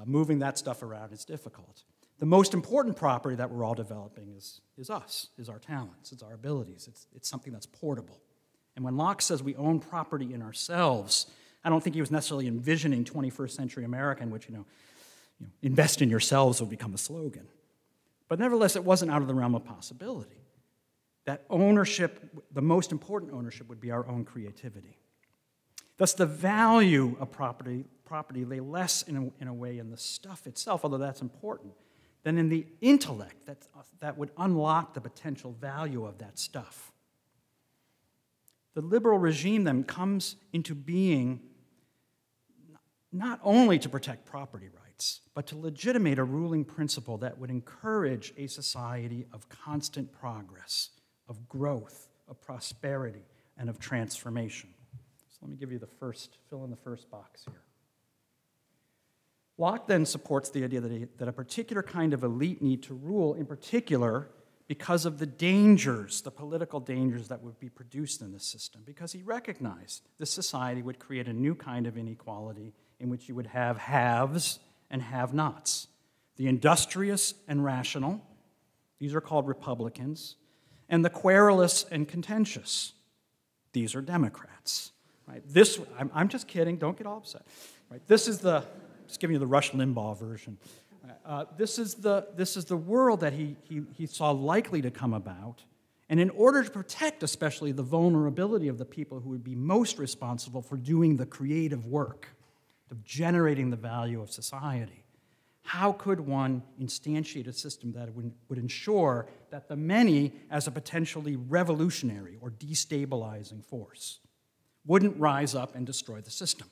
Speaker 2: Moving that stuff around is difficult. The most important property that we're all developing is us, is our talents, it's our abilities. It's something that's portable. And when Locke says we own property in ourselves, I don't think he was necessarily envisioning 21st century America in which, invest in yourselves will become a slogan. But nevertheless, it wasn't out of the realm of possibility. That ownership, the most important ownership, would be our own creativity. Thus, the value of property lay less, in a way, in the stuff itself, although that's important, than in the intellect that would unlock the potential value of that stuff. The liberal regime then comes into being not only to protect property rights, but to legitimate a ruling principle that would encourage a society of constant progress, of growth, of prosperity, and of transformation. So let me give you fill in the first box here. Locke then supports the idea that a particular kind of elite need to rule, in particular, because of the dangers, the political dangers that would be produced in this system, because he recognized this society would create a new kind of inequality in which you would have haves and have-nots. The industrious and rational, these are called Republicans, and the querulous and contentious, these are Democrats. Right? I'm just kidding, don't get all upset. Right? Just giving you the Rush Limbaugh version. This is the world that he saw likely to come about, and in order to protect especially the vulnerability of the people who would be most responsible for doing the creative work of generating the value of society, how could one instantiate a system that would ensure that the many, as a potentially revolutionary or destabilizing force, wouldn't rise up and destroy the system,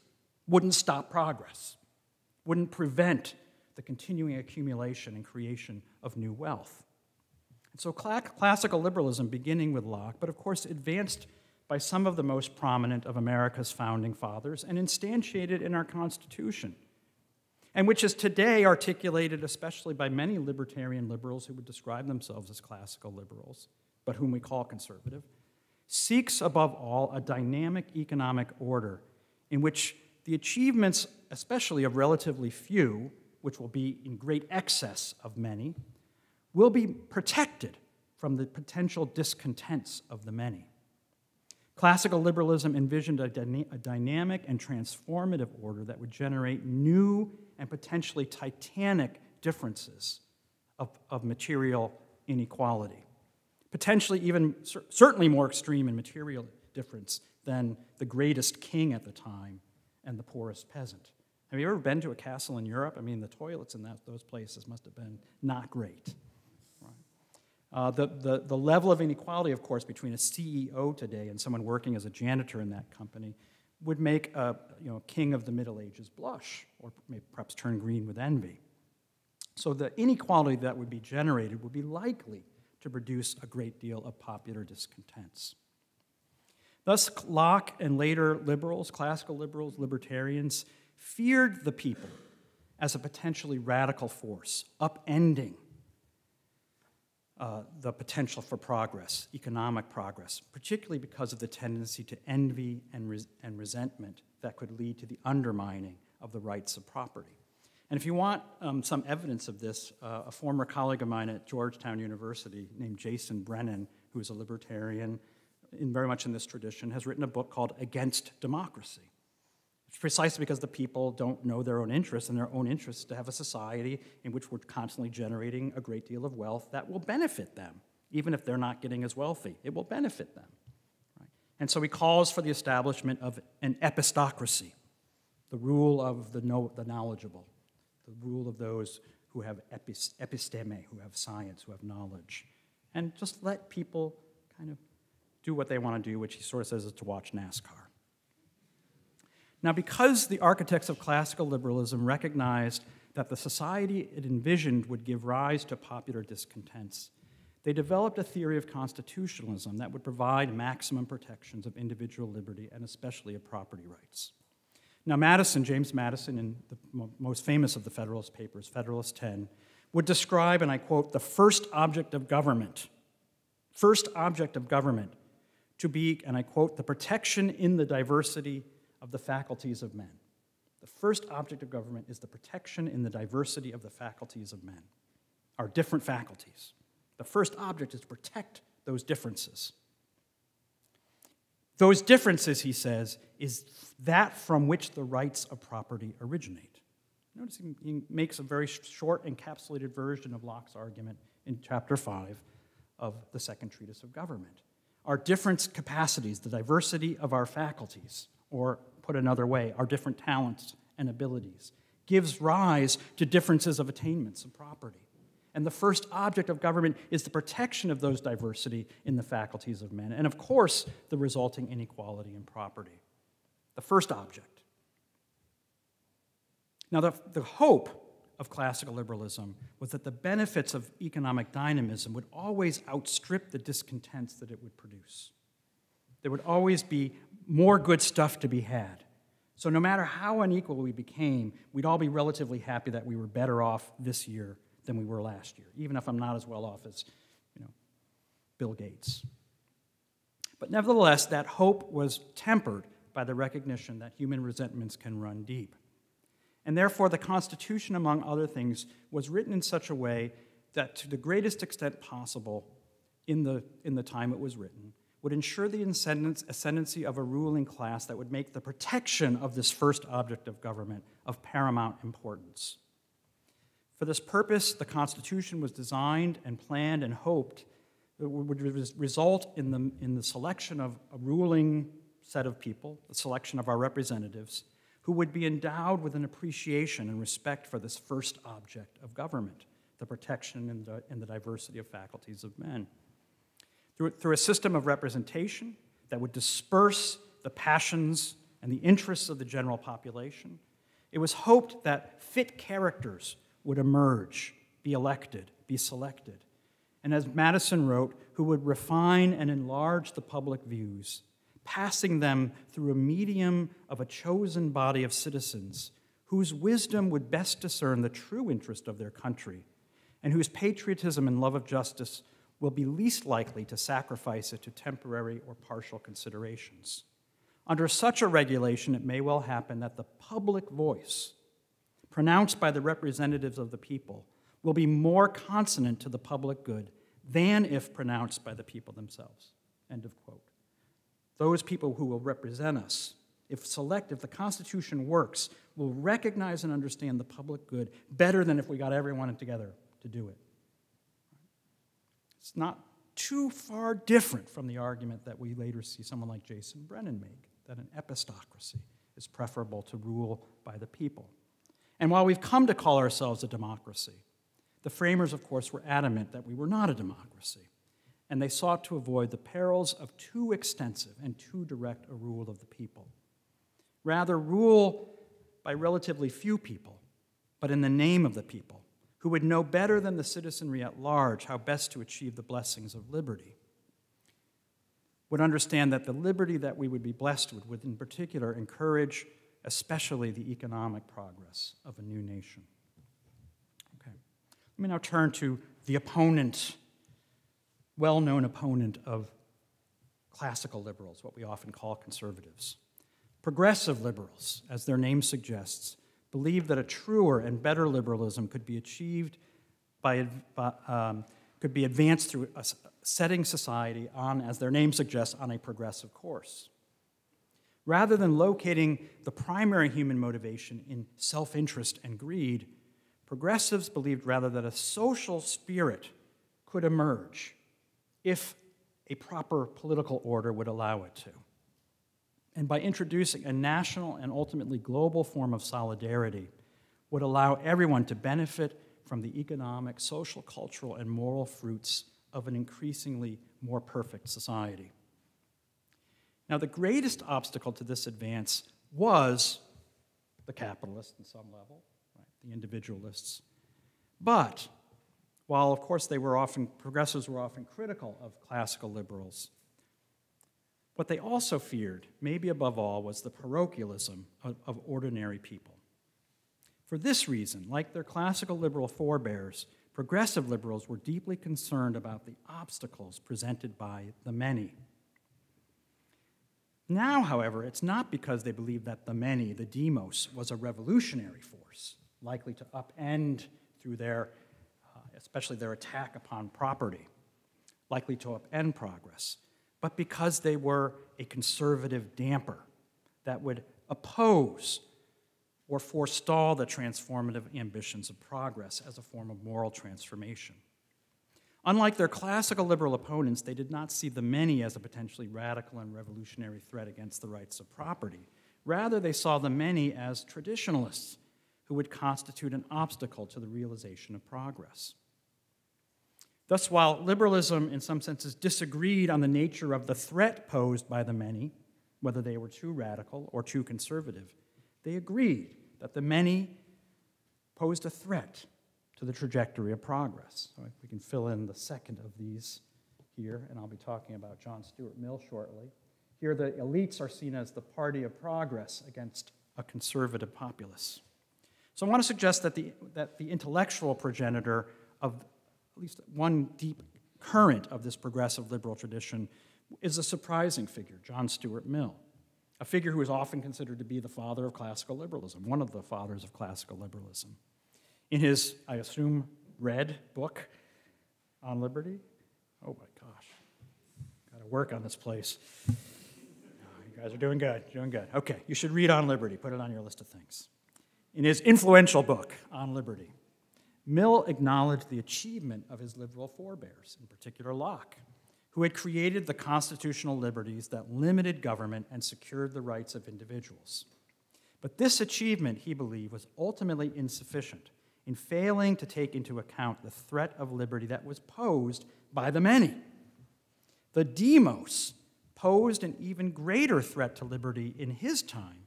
Speaker 2: wouldn't stop progress, wouldn't prevent the continuing accumulation and creation of new wealth? And so classical liberalism, beginning with Locke, but of course advanced by some of the most prominent of America's founding fathers and instantiated in our Constitution, and which is today articulated especially by many libertarian liberals who would describe themselves as classical liberals, but whom we call conservative, seeks above all a dynamic economic order in which the achievements, especially of relatively few, which will be in great excess of many, will be protected from the potential discontents of the many. Classical liberalism envisioned a dynamic and transformative order that would generate new and potentially titanic differences of material inequality, potentially even certainly more extreme in material difference than the greatest king at the time and the poorest peasant. Have you ever been to a castle in Europe? I mean, the toilets in those places must have been not great. Right? The level of inequality, of course, between a CEO today and someone working as a janitor in that company would make a king of the Middle Ages blush, or maybe perhaps turn green with envy. So the inequality that would be generated would be likely to produce a great deal of popular discontents. Thus, Locke and later liberals, classical liberals, libertarians, feared the people as a potentially radical force, upending the potential for progress, economic progress, particularly because of the tendency to envy and resentment that could lead to the undermining of the rights of property. And if you want some evidence of this, a former colleague of mine at Georgetown University named Jason Brennan, who is a libertarian very much in this tradition, has written a book called Against Democracy. It's precisely because the people don't know their own interests, and their own interests to have a society in which we're constantly generating a great deal of wealth that will benefit them, even if they're not getting as wealthy. It will benefit them. Right? And so he calls for the establishment of an epistocracy, the rule of the knowledgeable, the rule of those who have episteme, who have science, who have knowledge, and just let people kind of do what they want to do, which he sort of says is to watch NASCAR. Now, because the architects of classical liberalism recognized that the society it envisioned would give rise to popular discontents, they developed a theory of constitutionalism that would provide maximum protections of individual liberty and especially of property rights. Now, James Madison, in the most famous of the Federalist Papers, Federalist 10, would describe, and I quote, the first object of government to be, and I quote, the protection in the diversity of the faculties of men. The first object of government is the protection in the diversity of the faculties of men, our different faculties. The first object is to protect those differences. Those differences, he says, is that from which the rights of property originate. Notice he makes a very short encapsulated version of Locke's argument in chapter 5 of the Second Treatise of Government. Our different capacities, the diversity of our faculties, or put another way, our different talents and abilities, gives rise to differences of attainments of property. And the first object of government is the protection of those diversity in the faculties of men, and of course, the resulting inequality in property. The first object. Now, the hope of classical liberalism was that the benefits of economic dynamism would always outstrip the discontents that it would produce. There would always be more good stuff to be had. So no matter how unequal we became, we'd all be relatively happy that we were better off this year than we were last year, even if I'm not as well off as, Bill Gates. But nevertheless, that hope was tempered by the recognition that human resentments can run deep. And therefore, the Constitution, among other things, was written in such a way that to the greatest extent possible in the time it was written, would ensure the ascendancy of a ruling class that would make the protection of this first object of government of paramount importance. For this purpose, the Constitution was designed and planned and hoped that it would result in the selection of a ruling set of people, the selection of our representatives, who would be endowed with an appreciation and respect for this first object of government, the protection and the diversity of faculties of men. Through a system of representation that would disperse the passions and the interests of the general population, it was hoped that fit characters would emerge, be elected, be selected, and as Madison wrote, who would refine and enlarge the public views, passing them through a medium of a chosen body of citizens whose wisdom would best discern the true interest of their country and whose patriotism and love of justice will be least likely to sacrifice it to temporary or partial considerations. Under such a regulation, it may well happen that the public voice, pronounced by the representatives of the people, will be more consonant to the public good than if pronounced by the people themselves. End of quote. Those people who will represent us, if the Constitution works, will recognize and understand the public good better than if we got everyone together to do it. It's not too far different from the argument that we later see someone like Jason Brennan make, that an epistocracy is preferable to rule by the people. And while we've come to call ourselves a democracy, the framers, of course, were adamant that we were not a democracy, and they sought to avoid the perils of too extensive and too direct a rule of the people. Rather, rule by relatively few people, but in the name of the people, who would know better than the citizenry at large how best to achieve the blessings of liberty, would understand that the liberty that we would be blessed with would in particular encourage especially the economic progress of a new nation. Okay. Let me now turn to the opponent, well-known opponent of classical liberals, what we often call conservatives. Progressive liberals, as their name suggests, believe that a truer and better liberalism could be achieved could be advanced through setting society on, as their name suggests, on a progressive course. Rather than locating the primary human motivation in self-interest and greed, progressives believed rather that a social spirit could emerge if a proper political order would allow it to. And by introducing a national and ultimately global form of solidarity, would allow everyone to benefit from the economic, social, cultural, and moral fruits of an increasingly more perfect society. Now, the greatest obstacle to this advance was the capitalists in some level, right, the individualists. But while, of course, progressives were often critical of classical liberals, what they also feared, maybe above all, was the parochialism of ordinary people. For this reason, like their classical liberal forebears, progressive liberals were deeply concerned about the obstacles presented by the many. Now, however, it's not because they believed that the many, the demos, was a revolutionary force, likely to upend through especially their attack upon property, likely to upend progress, but because they were a conservative damper that would oppose or forestall the transformative ambitions of progress as a form of moral transformation. Unlike their classical liberal opponents, they did not see the many as a potentially radical and revolutionary threat against the rights of property. Rather, they saw the many as traditionalists who would constitute an obstacle to the realization of progress. Thus, while liberalism in some senses disagreed on the nature of the threat posed by the many, whether they were too radical or too conservative, they agreed that the many posed a threat to the trajectory of progress. So if we can fill in the second of these here, and I'll be talking about John Stuart Mill shortly. Here, the elites are seen as the party of progress against a conservative populace. So I want to suggest that the intellectual progenitor of at least one deep current of this progressive liberal tradition is a surprising figure, John Stuart Mill, a figure who is often considered to be the father of classical liberalism, one of the fathers of classical liberalism. In his, I assume, read book on liberty, oh my gosh, got to work on this place. You guys are doing good, doing good. Okay, you should read On Liberty, put it on your list of things. In his influential book, On Liberty, Mill acknowledged the achievement of his liberal forebears, in particular Locke, who had created the constitutional liberties that limited government and secured the rights of individuals. But this achievement, he believed, was ultimately insufficient in failing to take into account the threat of liberty that was posed by the many. The demos posed an even greater threat to liberty in his time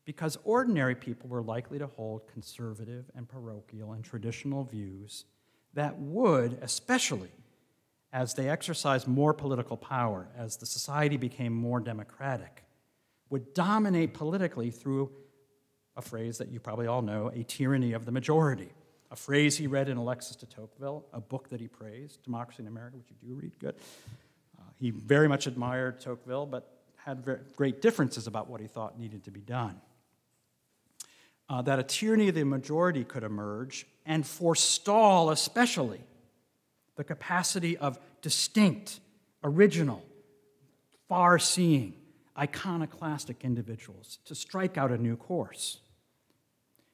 Speaker 2: because ordinary people were likely to hold conservative and parochial and traditional views that would, especially as they exercised more political power, as the society became more democratic, would dominate politically through a phrase that you probably all know, a tyranny of the majority, a phrase he read in Alexis de Tocqueville, a book that he praised, Democracy in America, which you do read, good. He very much admired Tocqueville, but had great differences about what he thought needed to be done. That a tyranny of the majority could emerge and forestall especially the capacity of distinct, original, far-seeing, iconoclastic individuals to strike out a new course.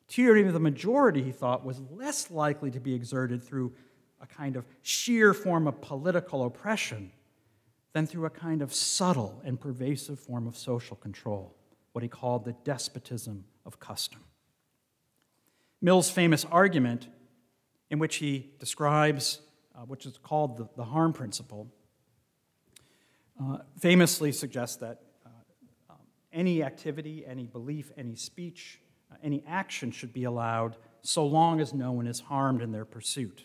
Speaker 2: Tyranny of the majority, he thought, was less likely to be exerted through a kind of sheer form of political oppression than through a kind of subtle and pervasive form of social control, what he called the despotism of custom. Mill's famous argument, in which he describes, which is called the harm principle, famously suggests that any activity, any belief, any speech, any action should be allowed so long as no one is harmed in their pursuit.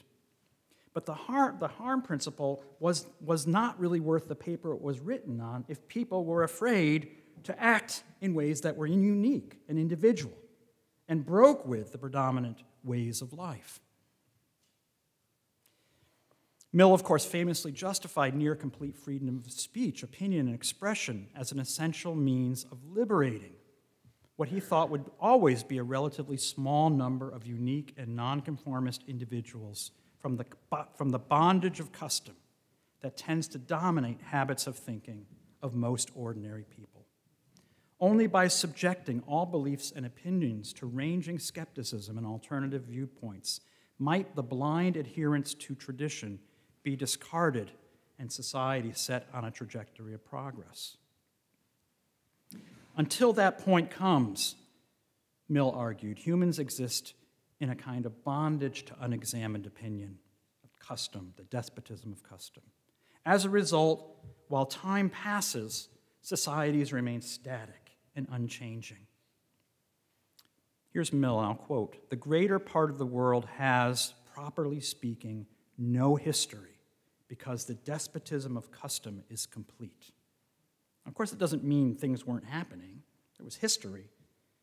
Speaker 2: But the harm principle was not really worth the paper it was written on if people were afraid to act in ways that were unique and individual and broke with the predominant ways of life. Mill, of course, famously justified near-complete freedom of speech, opinion, and expression as an essential means of liberating what he thought would always be a relatively small number of unique and nonconformist individuals from the bondage of custom that tends to dominate habits of thinking of most ordinary people. Only by subjecting all beliefs and opinions to ranging skepticism and alternative viewpoints might the blind adherence to tradition be discarded and society set on a trajectory of progress. Until that point comes, Mill argued, humans exist in a kind of bondage to unexamined opinion, of custom, the despotism of custom. As a result, while time passes, societies remain static and unchanging. Here's Mill, and I'll quote, "The greater part of the world has, properly speaking, no history, because the despotism of custom is complete." Of course, it doesn't mean things weren't happening. There was history,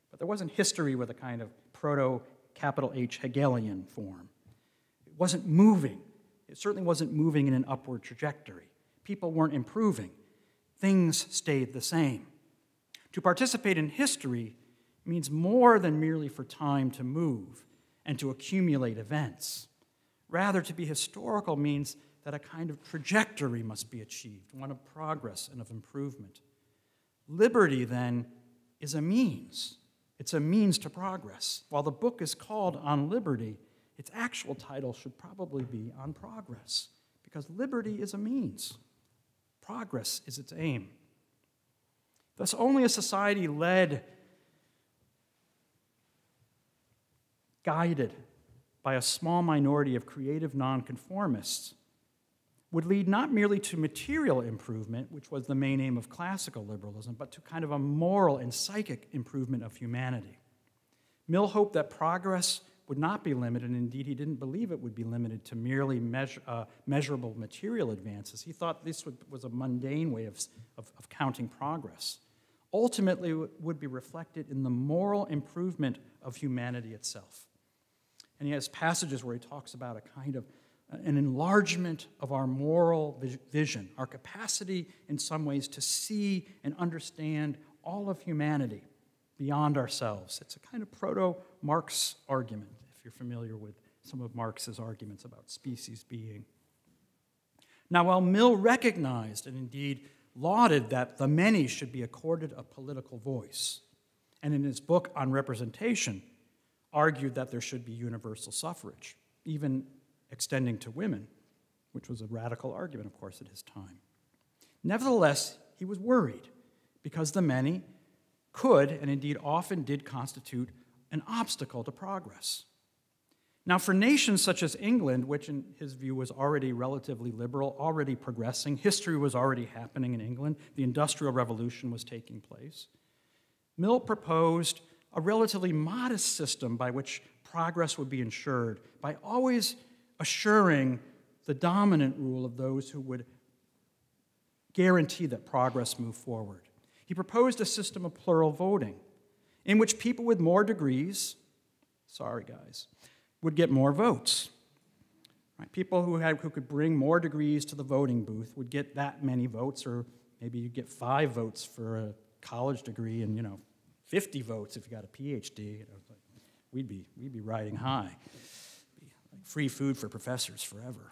Speaker 2: but there wasn't history with a kind of proto-capital H Hegelian form. It wasn't moving. It certainly wasn't moving in an upward trajectory. People weren't improving. Things stayed the same. To participate in history means more than merely for time to move and to accumulate events. Rather, to be historical means that a kind of trajectory must be achieved, one of progress and of improvement. Liberty, then, is a means, It's a means to progress. While the book is called On Liberty, its actual title should probably be On Progress, because liberty is a means. Progress is its aim. Thus, only a society led, guided by a small minority of creative nonconformists would lead not merely to material improvement, which was the main aim of classical liberalism, but to kind of a moral and psychic improvement of humanity. Mill hoped that progress would not be limited, and indeed he didn't believe it would be limited to merely measurable material advances. He thought this was a mundane way of counting progress. Ultimately, it would be reflected in the moral improvement of humanity itself. And he has passages where he talks about a kind of an enlargement of our moral vision, our capacity in some ways to see and understand all of humanity beyond ourselves. It's a kind of proto-Marx argument, if you're familiar with some of Marx's arguments about species being. Now, while Mill recognized and indeed lauded that the many should be accorded a political voice, and in his book on representation argued that there should be universal suffrage, even extending to women, which was a radical argument, of course, at his time. Nevertheless, he was worried because the many could, and indeed often did, constitute an obstacle to progress. Now, for nations such as England, which in his view was already relatively liberal, already progressing, history was already happening in England, the Industrial Revolution was taking place, Mill proposed a relatively modest system by which progress would be ensured, by always assuring the dominant rule of those who would guarantee that progress moved forward. He proposed a system of plural voting, in which people with more degrees, sorry guys, would get more votes. Right? People who could bring more degrees to the voting booth would get that many votes, or maybe you get 5 votes for a college degree and 50 votes if you got a PhD. We'd be riding high. Like free food for professors forever.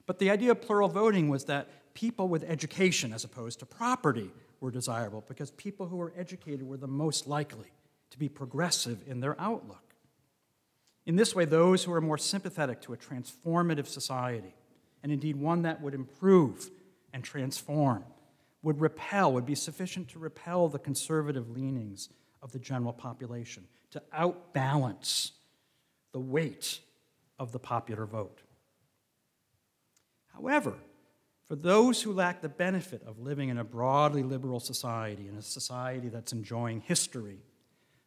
Speaker 2: But the idea of plural voting was that people with education as opposed to property were desirable because people who were educated were the most likely to be progressive in their outlook. In this way, those who were more sympathetic to a transformative society, and indeed one that would improve and transform, would be sufficient to repel the conservative leanings of the general population, to outbalance the weight of the popular vote. However, for those who lack the benefit of living in a broadly liberal society, in a society that's enjoying history,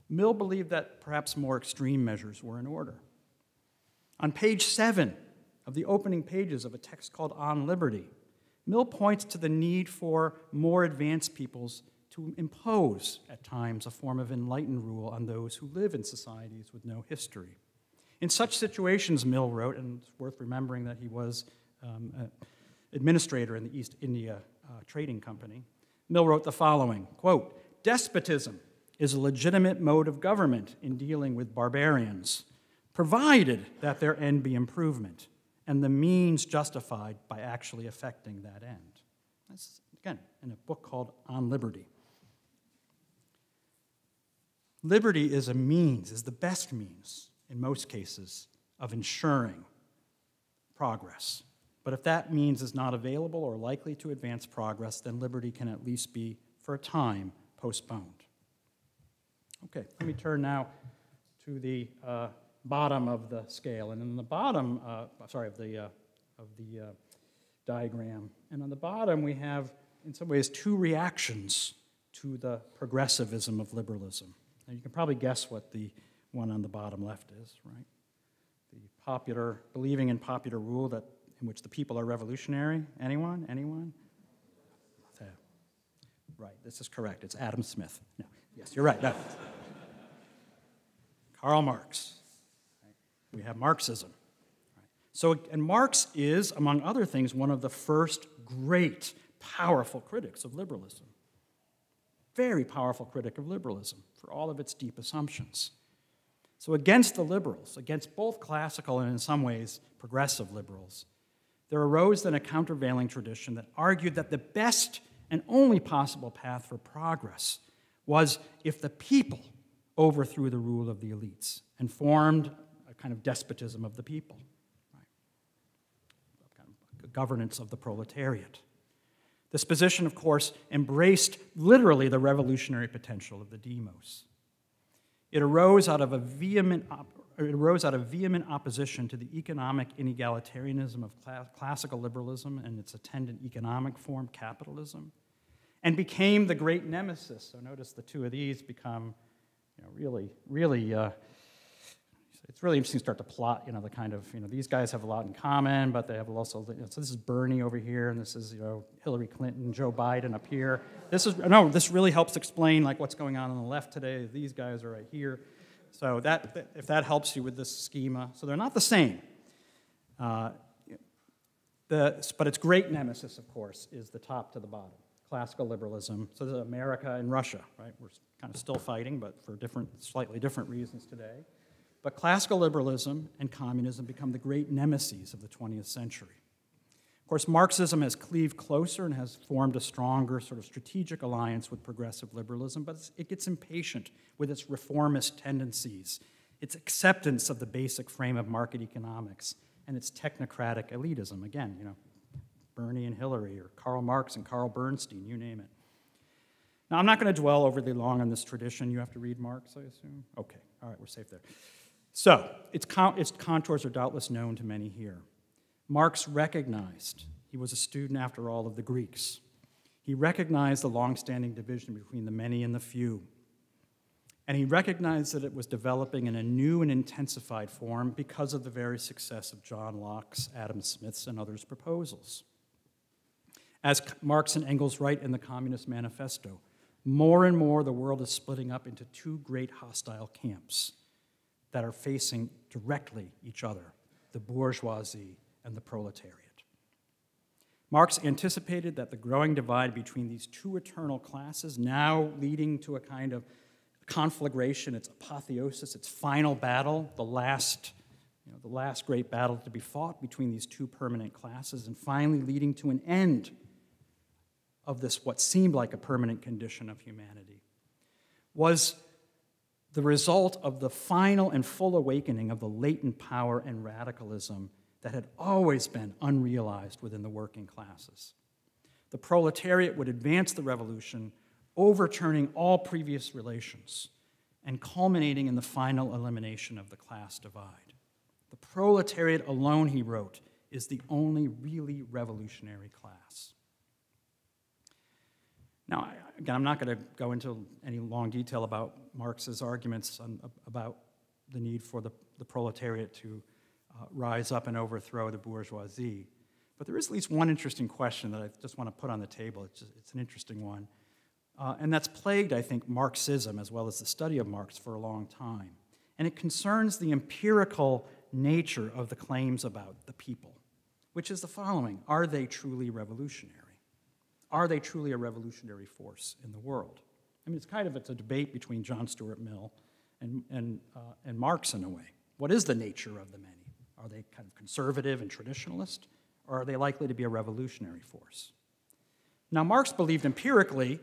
Speaker 2: Mill believed that perhaps more extreme measures were in order. On page 7 of the opening pages of a text called On Liberty, Mill points to the need for more advanced peoples to impose, at times, a form of enlightened rule on those who live in societies with no history. In such situations, Mill wrote, and it's worth remembering that he was an administrator in the East India Trading Company, Mill wrote the following, quote, "Despotism is a legitimate mode of government in dealing with barbarians, provided that their end be improvement, and the means justified by actually effecting that end." That's, again, in a book called On Liberty. Liberty is a means, is the best means, in most cases, of ensuring progress. But if that means is not available or likely to advance progress, then liberty can at least be, for a time, postponed. Okay, let me turn now to the bottom of the scale, and in the bottom, of the diagram. And on the bottom, we have, in some ways, 2 reactions to the progressivism of liberalism. Now, you can probably guess what the one on the bottom left is, right? The popular, believing in popular rule that in which the people are revolutionary. Anyone? Okay. Right, this is correct. It's Adam Smith. No, yes, you're right. No. Karl Marx. Right? We have Marxism. Right? So, and Marx is, among other things, one of the first great, powerful critics of liberalism. Very powerful critic of liberalism for all of its deep assumptions. So against the liberals, against both classical and in some ways progressive liberals, there arose then a countervailing tradition that argued that the best and only possible path for progress was if the people overthrew the rule of the elites and formed a kind of despotism of the people, right? Kind of a governance of the proletariat. This position, of course, embraced literally the revolutionary potential of the demos. It arose out of vehement opposition to the economic inegalitarianism of classical liberalism and its attendant economic form, capitalism, and became the great nemesis. So notice the two of these become, really, it's really interesting to start to plot, the kind of, these guys have a lot in common, but they have also, so this is Bernie over here, and this is, Hillary Clinton, Joe Biden up here. This really helps explain, like, what's going on the left today. These guys are right here. So if that helps you with this schema. So they're not the same. But its great nemesis, of course, is the top to the bottom, classical liberalism. So this is America and Russia, right? We're kind of still fighting, but for slightly different reasons today. But classical liberalism and communism become the great nemeses of the 20th century. Of course, Marxism has cleaved closer and has formed a stronger sort of strategic alliance with progressive liberalism, but it gets impatient with its reformist tendencies, its acceptance of the basic frame of market economics, and its technocratic elitism. Again, Bernie and Hillary, or Karl Marx and Carl Bernstein, you name it. Now, I'm not going to dwell overly long on this tradition. You have to read Marx, I assume? Okay, all right, we're safe there. So, its contours are doubtless known to many here. Marx recognized, he was a student, after all, of the Greeks. He recognized the long-standing division between the many and the few. And he recognized that it was developing in a new and intensified form because of the very success of John Locke's, Adam Smith's, and others' proposals. As Marx and Engels write in the Communist Manifesto, more and more the world is splitting up into two great hostile camps that are facing directly each other, the bourgeoisie and the proletariat. Marx anticipated that the growing divide between these two eternal classes, now leading to a kind of conflagration, its apotheosis, its final battle, the last great battle to be fought between these two permanent classes, and finally leading to an end of this, what seemed like a permanent condition of humanity, was the result of the final and full awakening of the latent power and radicalism that had always been unrealized within the working classes. The proletariat would advance the revolution, overturning all previous relations and culminating in the final elimination of the class divide. The proletariat alone, he wrote, is the only really revolutionary class. Now, again, I'm not going to go into any long detail about Marx's arguments about the need for the proletariat to rise up and overthrow the bourgeoisie. But there is at least one interesting question that I just want to put on the table. It's an interesting one. And that's plagued, I think, Marxism as well as the study of Marx for a long time. And it concerns the empirical nature of the claims about the people, which is the following: are they truly revolutionary? Are they truly a revolutionary force in the world? I mean, it's a debate between John Stuart Mill and Marx in a way. What is the nature of the many? Are they kind of conservative and traditionalist, or are they likely to be a revolutionary force? Now, Marx believed empirically,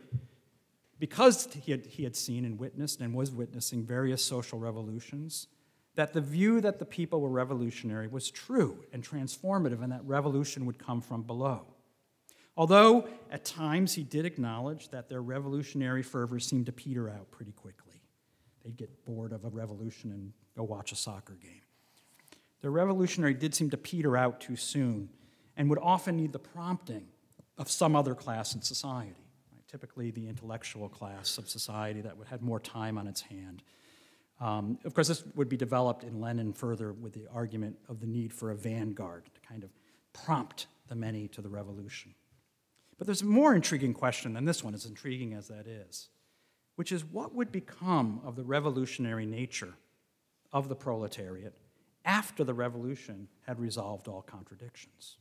Speaker 2: because he had seen and witnessed and was witnessing various social revolutions, that the view that the people were revolutionary was true and transformative, and that revolution would come from below. Although, at times, he did acknowledge that their revolutionary fervor seemed to peter out pretty quickly. They'd get bored of a revolution and go watch a soccer game. Their revolutionary did seem to peter out too soon and would often need the prompting of some other class in society, right? Typically the intellectual class of society that had more time on its hand. Of course, this would be developed in Lenin further with the argument of the need for a vanguard to kind of prompt the many to the revolution. But there's a more intriguing question than this one, as intriguing as that is, which is what would become of the revolutionary nature of the proletariat after the revolution had resolved all contradictions?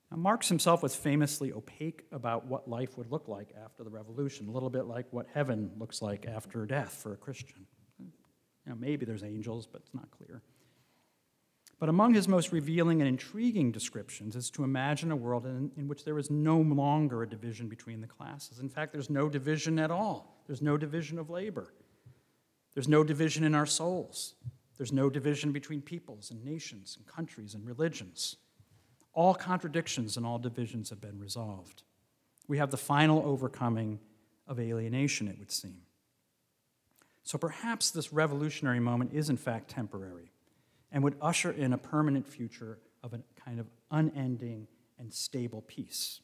Speaker 2: Now, Marx himself was famously opaque about what life would look like after the revolution, a little bit like what heaven looks like after death for a Christian. Maybe there's angels, but it's not clear. But among his most revealing and intriguing descriptions is to imagine a world in which there is no longer a division between the classes. In fact, there's no division at all. There's no division of labor. There's no division in our souls. There's no division between peoples and nations and countries and religions. All contradictions and all divisions have been resolved. We have the final overcoming of alienation, it would seem. So perhaps this revolutionary moment is in fact temporary and would usher in a permanent future of a kind of unending and stable peace.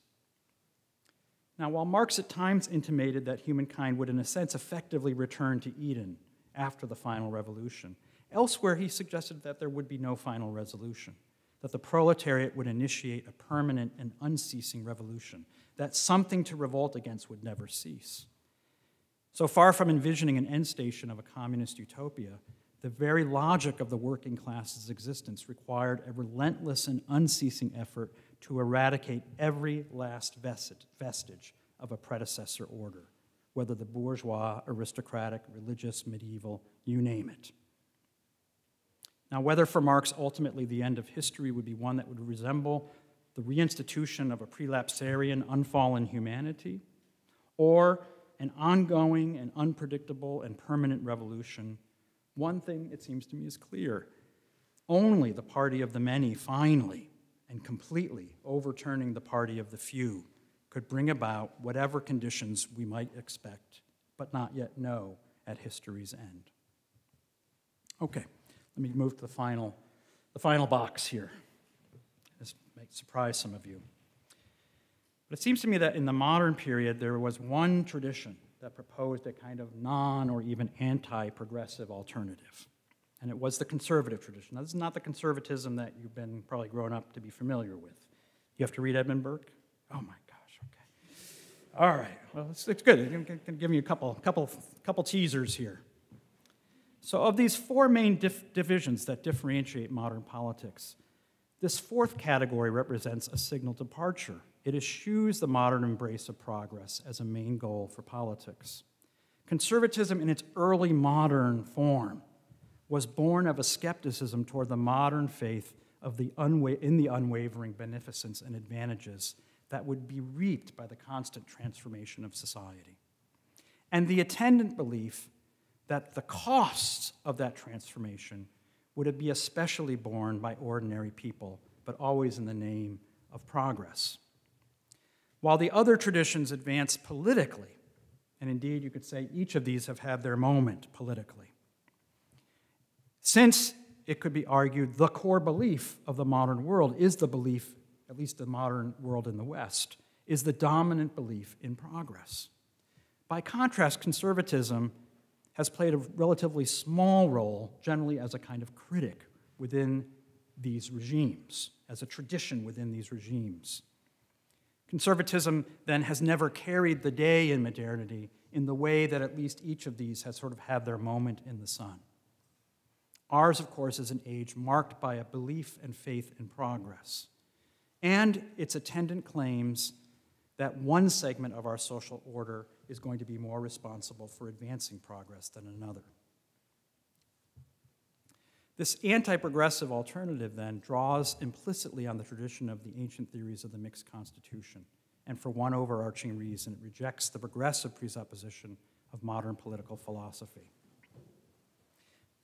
Speaker 2: Now, while Marx at times intimated that humankind would, in a sense, effectively return to Eden after the final revolution, elsewhere he suggested that there would be no final resolution, that the proletariat would initiate a permanent and unceasing revolution, that something to revolt against would never cease. So far from envisioning an end station of a communist utopia, the very logic of the working class's existence required a relentless and unceasing effort to eradicate every last vestige of a predecessor order, whether the bourgeois, aristocratic, religious, medieval, you name it. Now, whether for Marx ultimately the end of history would be one that would resemble the reinstitution of a prelapsarian, unfallen humanity, or an ongoing and unpredictable and permanent revolution, one thing, it seems to me, is clear. Only the party of the many finally and completely overturning the party of the few could bring about whatever conditions we might expect, but not yet know at history's end. Okay, let me move to the final box here. This might surprise some of you. But it seems to me that in the modern period, there was one tradition that proposed a kind of non- or even anti-progressive alternative. And it was the conservative tradition. Now, this is not the conservatism that you've been probably grown up to be familiar with. You have to read Edmund Burke? Oh my gosh, okay. All right, well, it's good. I'm going to give you a couple teasers here. So of these four main divisions that differentiate modern politics, this fourth category represents a signal departure. It eschews the modern embrace of progress as a main goal for politics. Conservatism in its early modern form was born of a skepticism toward the modern faith of in the unwavering beneficence and advantages that would be reaped by the constant transformation of society, and the attendant belief that the costs of that transformation would be especially borne by ordinary people, but always in the name of progress. While the other traditions advance politically, and indeed you could say each of these have had their moment politically, since it could be argued the core belief of the modern world is the belief, at least the modern world in the West, is the dominant belief in progress. By contrast, conservatism has played a relatively small role, generally as a kind of critic within these regimes, as a tradition within these regimes. Conservatism, then, has never carried the day in modernity in the way that at least each of these has sort of had their moment in the sun. Ours, of course, is an age marked by a belief and faith in progress, and its attendant claims that one segment of our social order is going to be more responsible for advancing progress than another. This anti-progressive alternative, then, draws implicitly on the tradition of the ancient theories of the mixed constitution, and for one overarching reason, it rejects the progressive presupposition of modern political philosophy.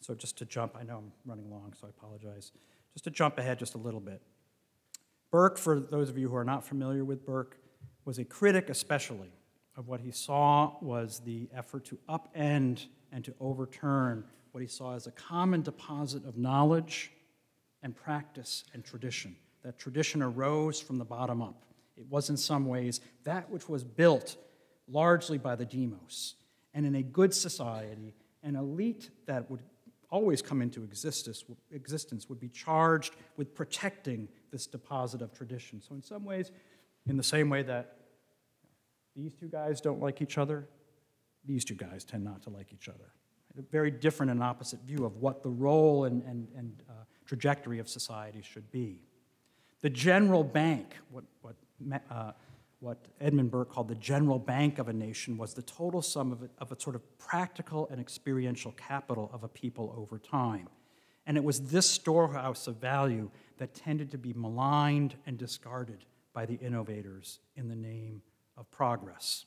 Speaker 2: So just to jump, I know I'm running long, so I apologize. Just to jump ahead just a little bit. Burke, for those of you who are not familiar with Burke, was a critic especially of what he saw was the effort to upend and to overturn what he saw as a common deposit of knowledge and practice and tradition. That tradition arose from the bottom up. It was in some ways that which was built largely by the demos. And in a good society, an elite that would always come into existence would be charged with protecting this deposit of tradition. So in some ways, in the same way that these two guys don't like each other, these two guys tend not to like each other. A very different and opposite view of what the role and trajectory of society should be. The general bank, what Edmund Burke called the general bank of a nation, was the total sum of a sort of practical and experiential capital of a people over time. And it was this storehouse of value that tended to be maligned and discarded by the innovators in the name of progress.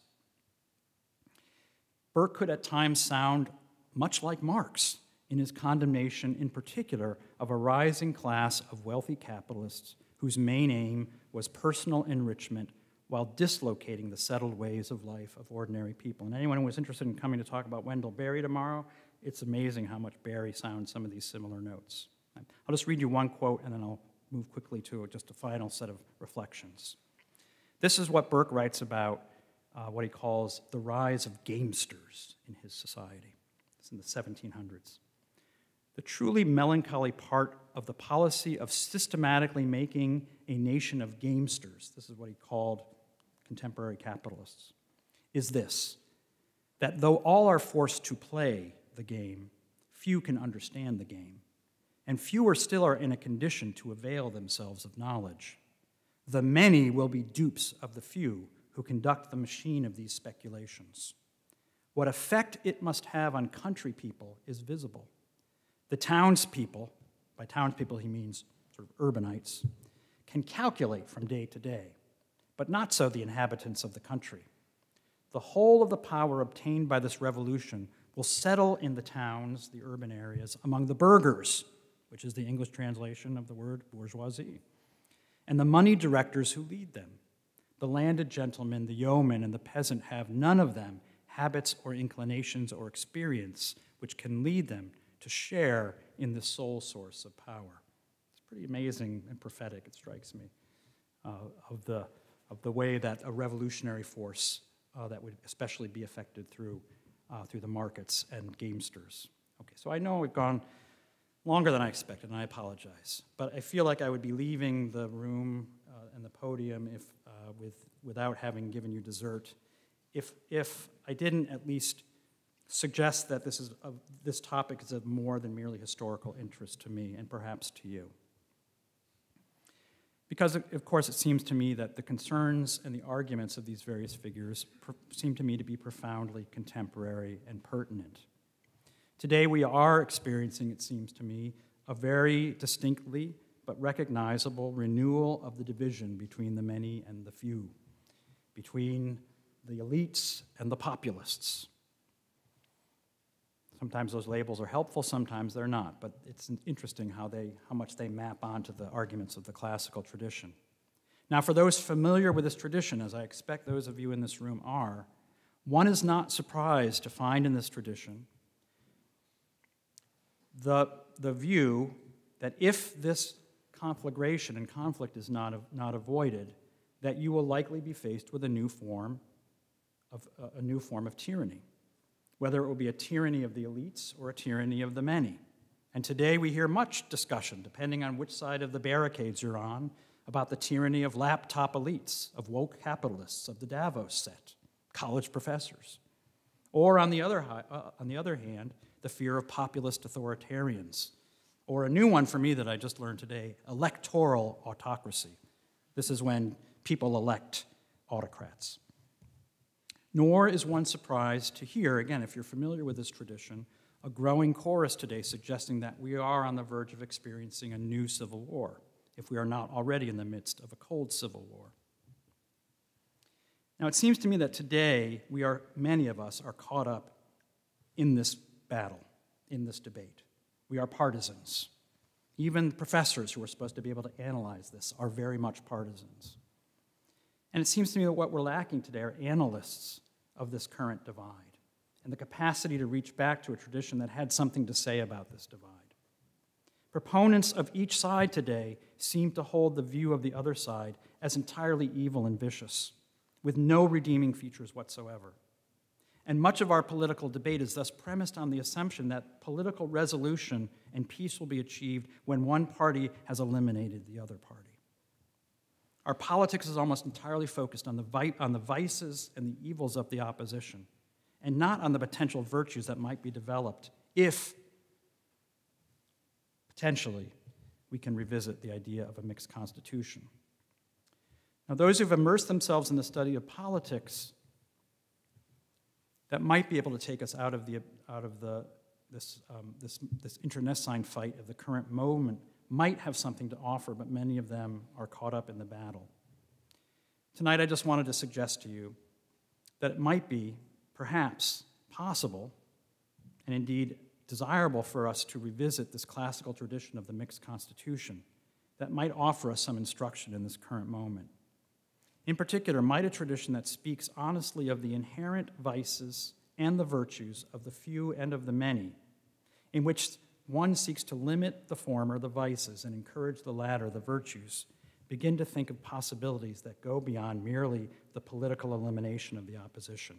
Speaker 2: Burke could at times sound much like Marx in his condemnation, in particular, of a rising class of wealthy capitalists whose main aim was personal enrichment while dislocating the settled ways of life of ordinary people. And anyone who was interested in coming to talk about Wendell Berry tomorrow, it's amazing how much Berry sounds some of these similar notes. I'll just read you one quote, and then I'll move quickly to just a final set of reflections. This is what Burke writes about what he calls the rise of gamesters in his society. It's in the 1700s. The truly melancholy part of the policy of systematically making a nation of gamesters, this is what he called contemporary capitalists, is this, that though all are forced to play the game, few can understand the game, and fewer still are in a condition to avail themselves of knowledge. The many will be dupes of the few who conduct the machine of these speculations. What effect it must have on country people is visible. The townspeople, by townspeople he means sort of urbanites, can calculate from day to day, but not so the inhabitants of the country. The whole of the power obtained by this revolution will settle in the towns, the urban areas, among the burghers, which is the English translation of the word bourgeoisie, and the money directors who lead them. The landed gentleman, the yeoman, and the peasant have none of them habits or inclinations or experience which can lead them to share in the sole source of power. It's pretty amazing and prophetic, it strikes me, of the way that a revolutionary force that would especially be affected through the markets and gamesters. Okay, so I know we've gone longer than I expected, and I apologize, but I feel like I would be leaving the room and the podium without having given you dessert if I didn't at least suggest that this topic is of more than merely historical interest to me and perhaps to you. Because, of course, it seems to me that the concerns and the arguments of these various figures seem to me to be profoundly contemporary and pertinent. Today we are experiencing, it seems to me, a very distinctly but recognizable renewal of the division between the many and the few, between the elites and the populists. Sometimes those labels are helpful, sometimes they're not, but it's interesting how much they map onto the arguments of the classical tradition. Now, for those familiar with this tradition, as I expect those of you in this room are, one is not surprised to find in this tradition the view that if this conflagration and conflict is not avoided, that you will likely be faced with a new form of tyranny, whether it will be a tyranny of the elites or a tyranny of the many. And today we hear much discussion, depending on which side of the barricades you're on, about the tyranny of laptop elites, of woke capitalists, of the Davos set, college professors. Or on the other hand, the fear of populist authoritarians. Or a new one for me that I just learned today, electoral autocracy. This is when people elect autocrats. Nor is one surprised to hear, again, if you're familiar with this tradition, a growing chorus today suggesting that we are on the verge of experiencing a new civil war, if we are not already in the midst of a cold civil war. Now, it seems to me that today many of us are caught up in this battle, in this debate. We are partisans. Even professors who are supposed to be able to analyze this are very much partisans. And it seems to me that what we're lacking today are analysts of this current divide and the capacity to reach back to a tradition that had something to say about this divide. Proponents of each side today seem to hold the view of the other side as entirely evil and vicious, with no redeeming features whatsoever. And much of our political debate is thus premised on the assumption that political resolution and peace will be achieved when one party has eliminated the other party. Our politics is almost entirely focused on the vices and the evils of the opposition, and not on the potential virtues that might be developed if, potentially, we can revisit the idea of a mixed constitution. Now, those who've immersed themselves in the study of politics that might be able to take us out of the this internecine fight of the current moment might have something to offer, but many of them are caught up in the battle. Tonight, I just wanted to suggest to you that it might be, perhaps, possible, and indeed desirable for us to revisit this classical tradition of the mixed constitution that might offer us some instruction in this current moment. In particular, might a tradition that speaks honestly of the inherent vices and the virtues of the few and of the many, in which one seeks to limit the former, the vices, and encourage the latter, the virtues, begin to think of possibilities that go beyond merely the political elimination of the opposition,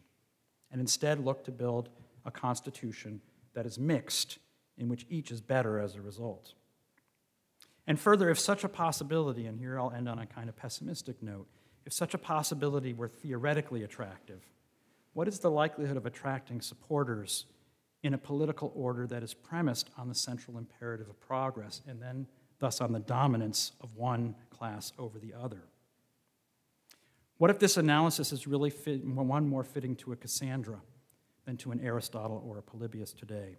Speaker 2: and instead look to build a constitution that is mixed, in which each is better as a result. And further, if such a possibility, and here I'll end on a kind of pessimistic note, if such a possibility were theoretically attractive, what is the likelihood of attracting supporters in a political order that is premised on the central imperative of progress, and then thus on the dominance of one class over the other? What if this analysis is really one more fitting to a Cassandra than to an Aristotle or a Polybius today?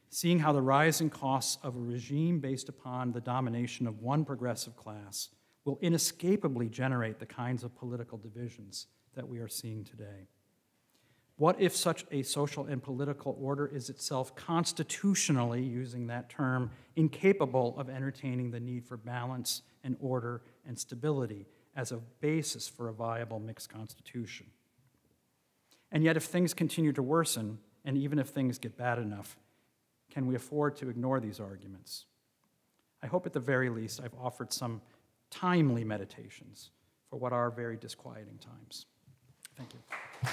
Speaker 2: Seeing how the rising costs of a regime based upon the domination of one progressive class will inescapably generate the kinds of political divisions that we are seeing today. What if such a social and political order is itself constitutionally, using that term, incapable of entertaining the need for balance and order and stability as a basis for a viable mixed constitution? And yet, if things continue to worsen, and even if things get bad enough, can we afford to ignore these arguments? I hope at the very least I've offered some timely meditations for what are very disquieting times. Thank you.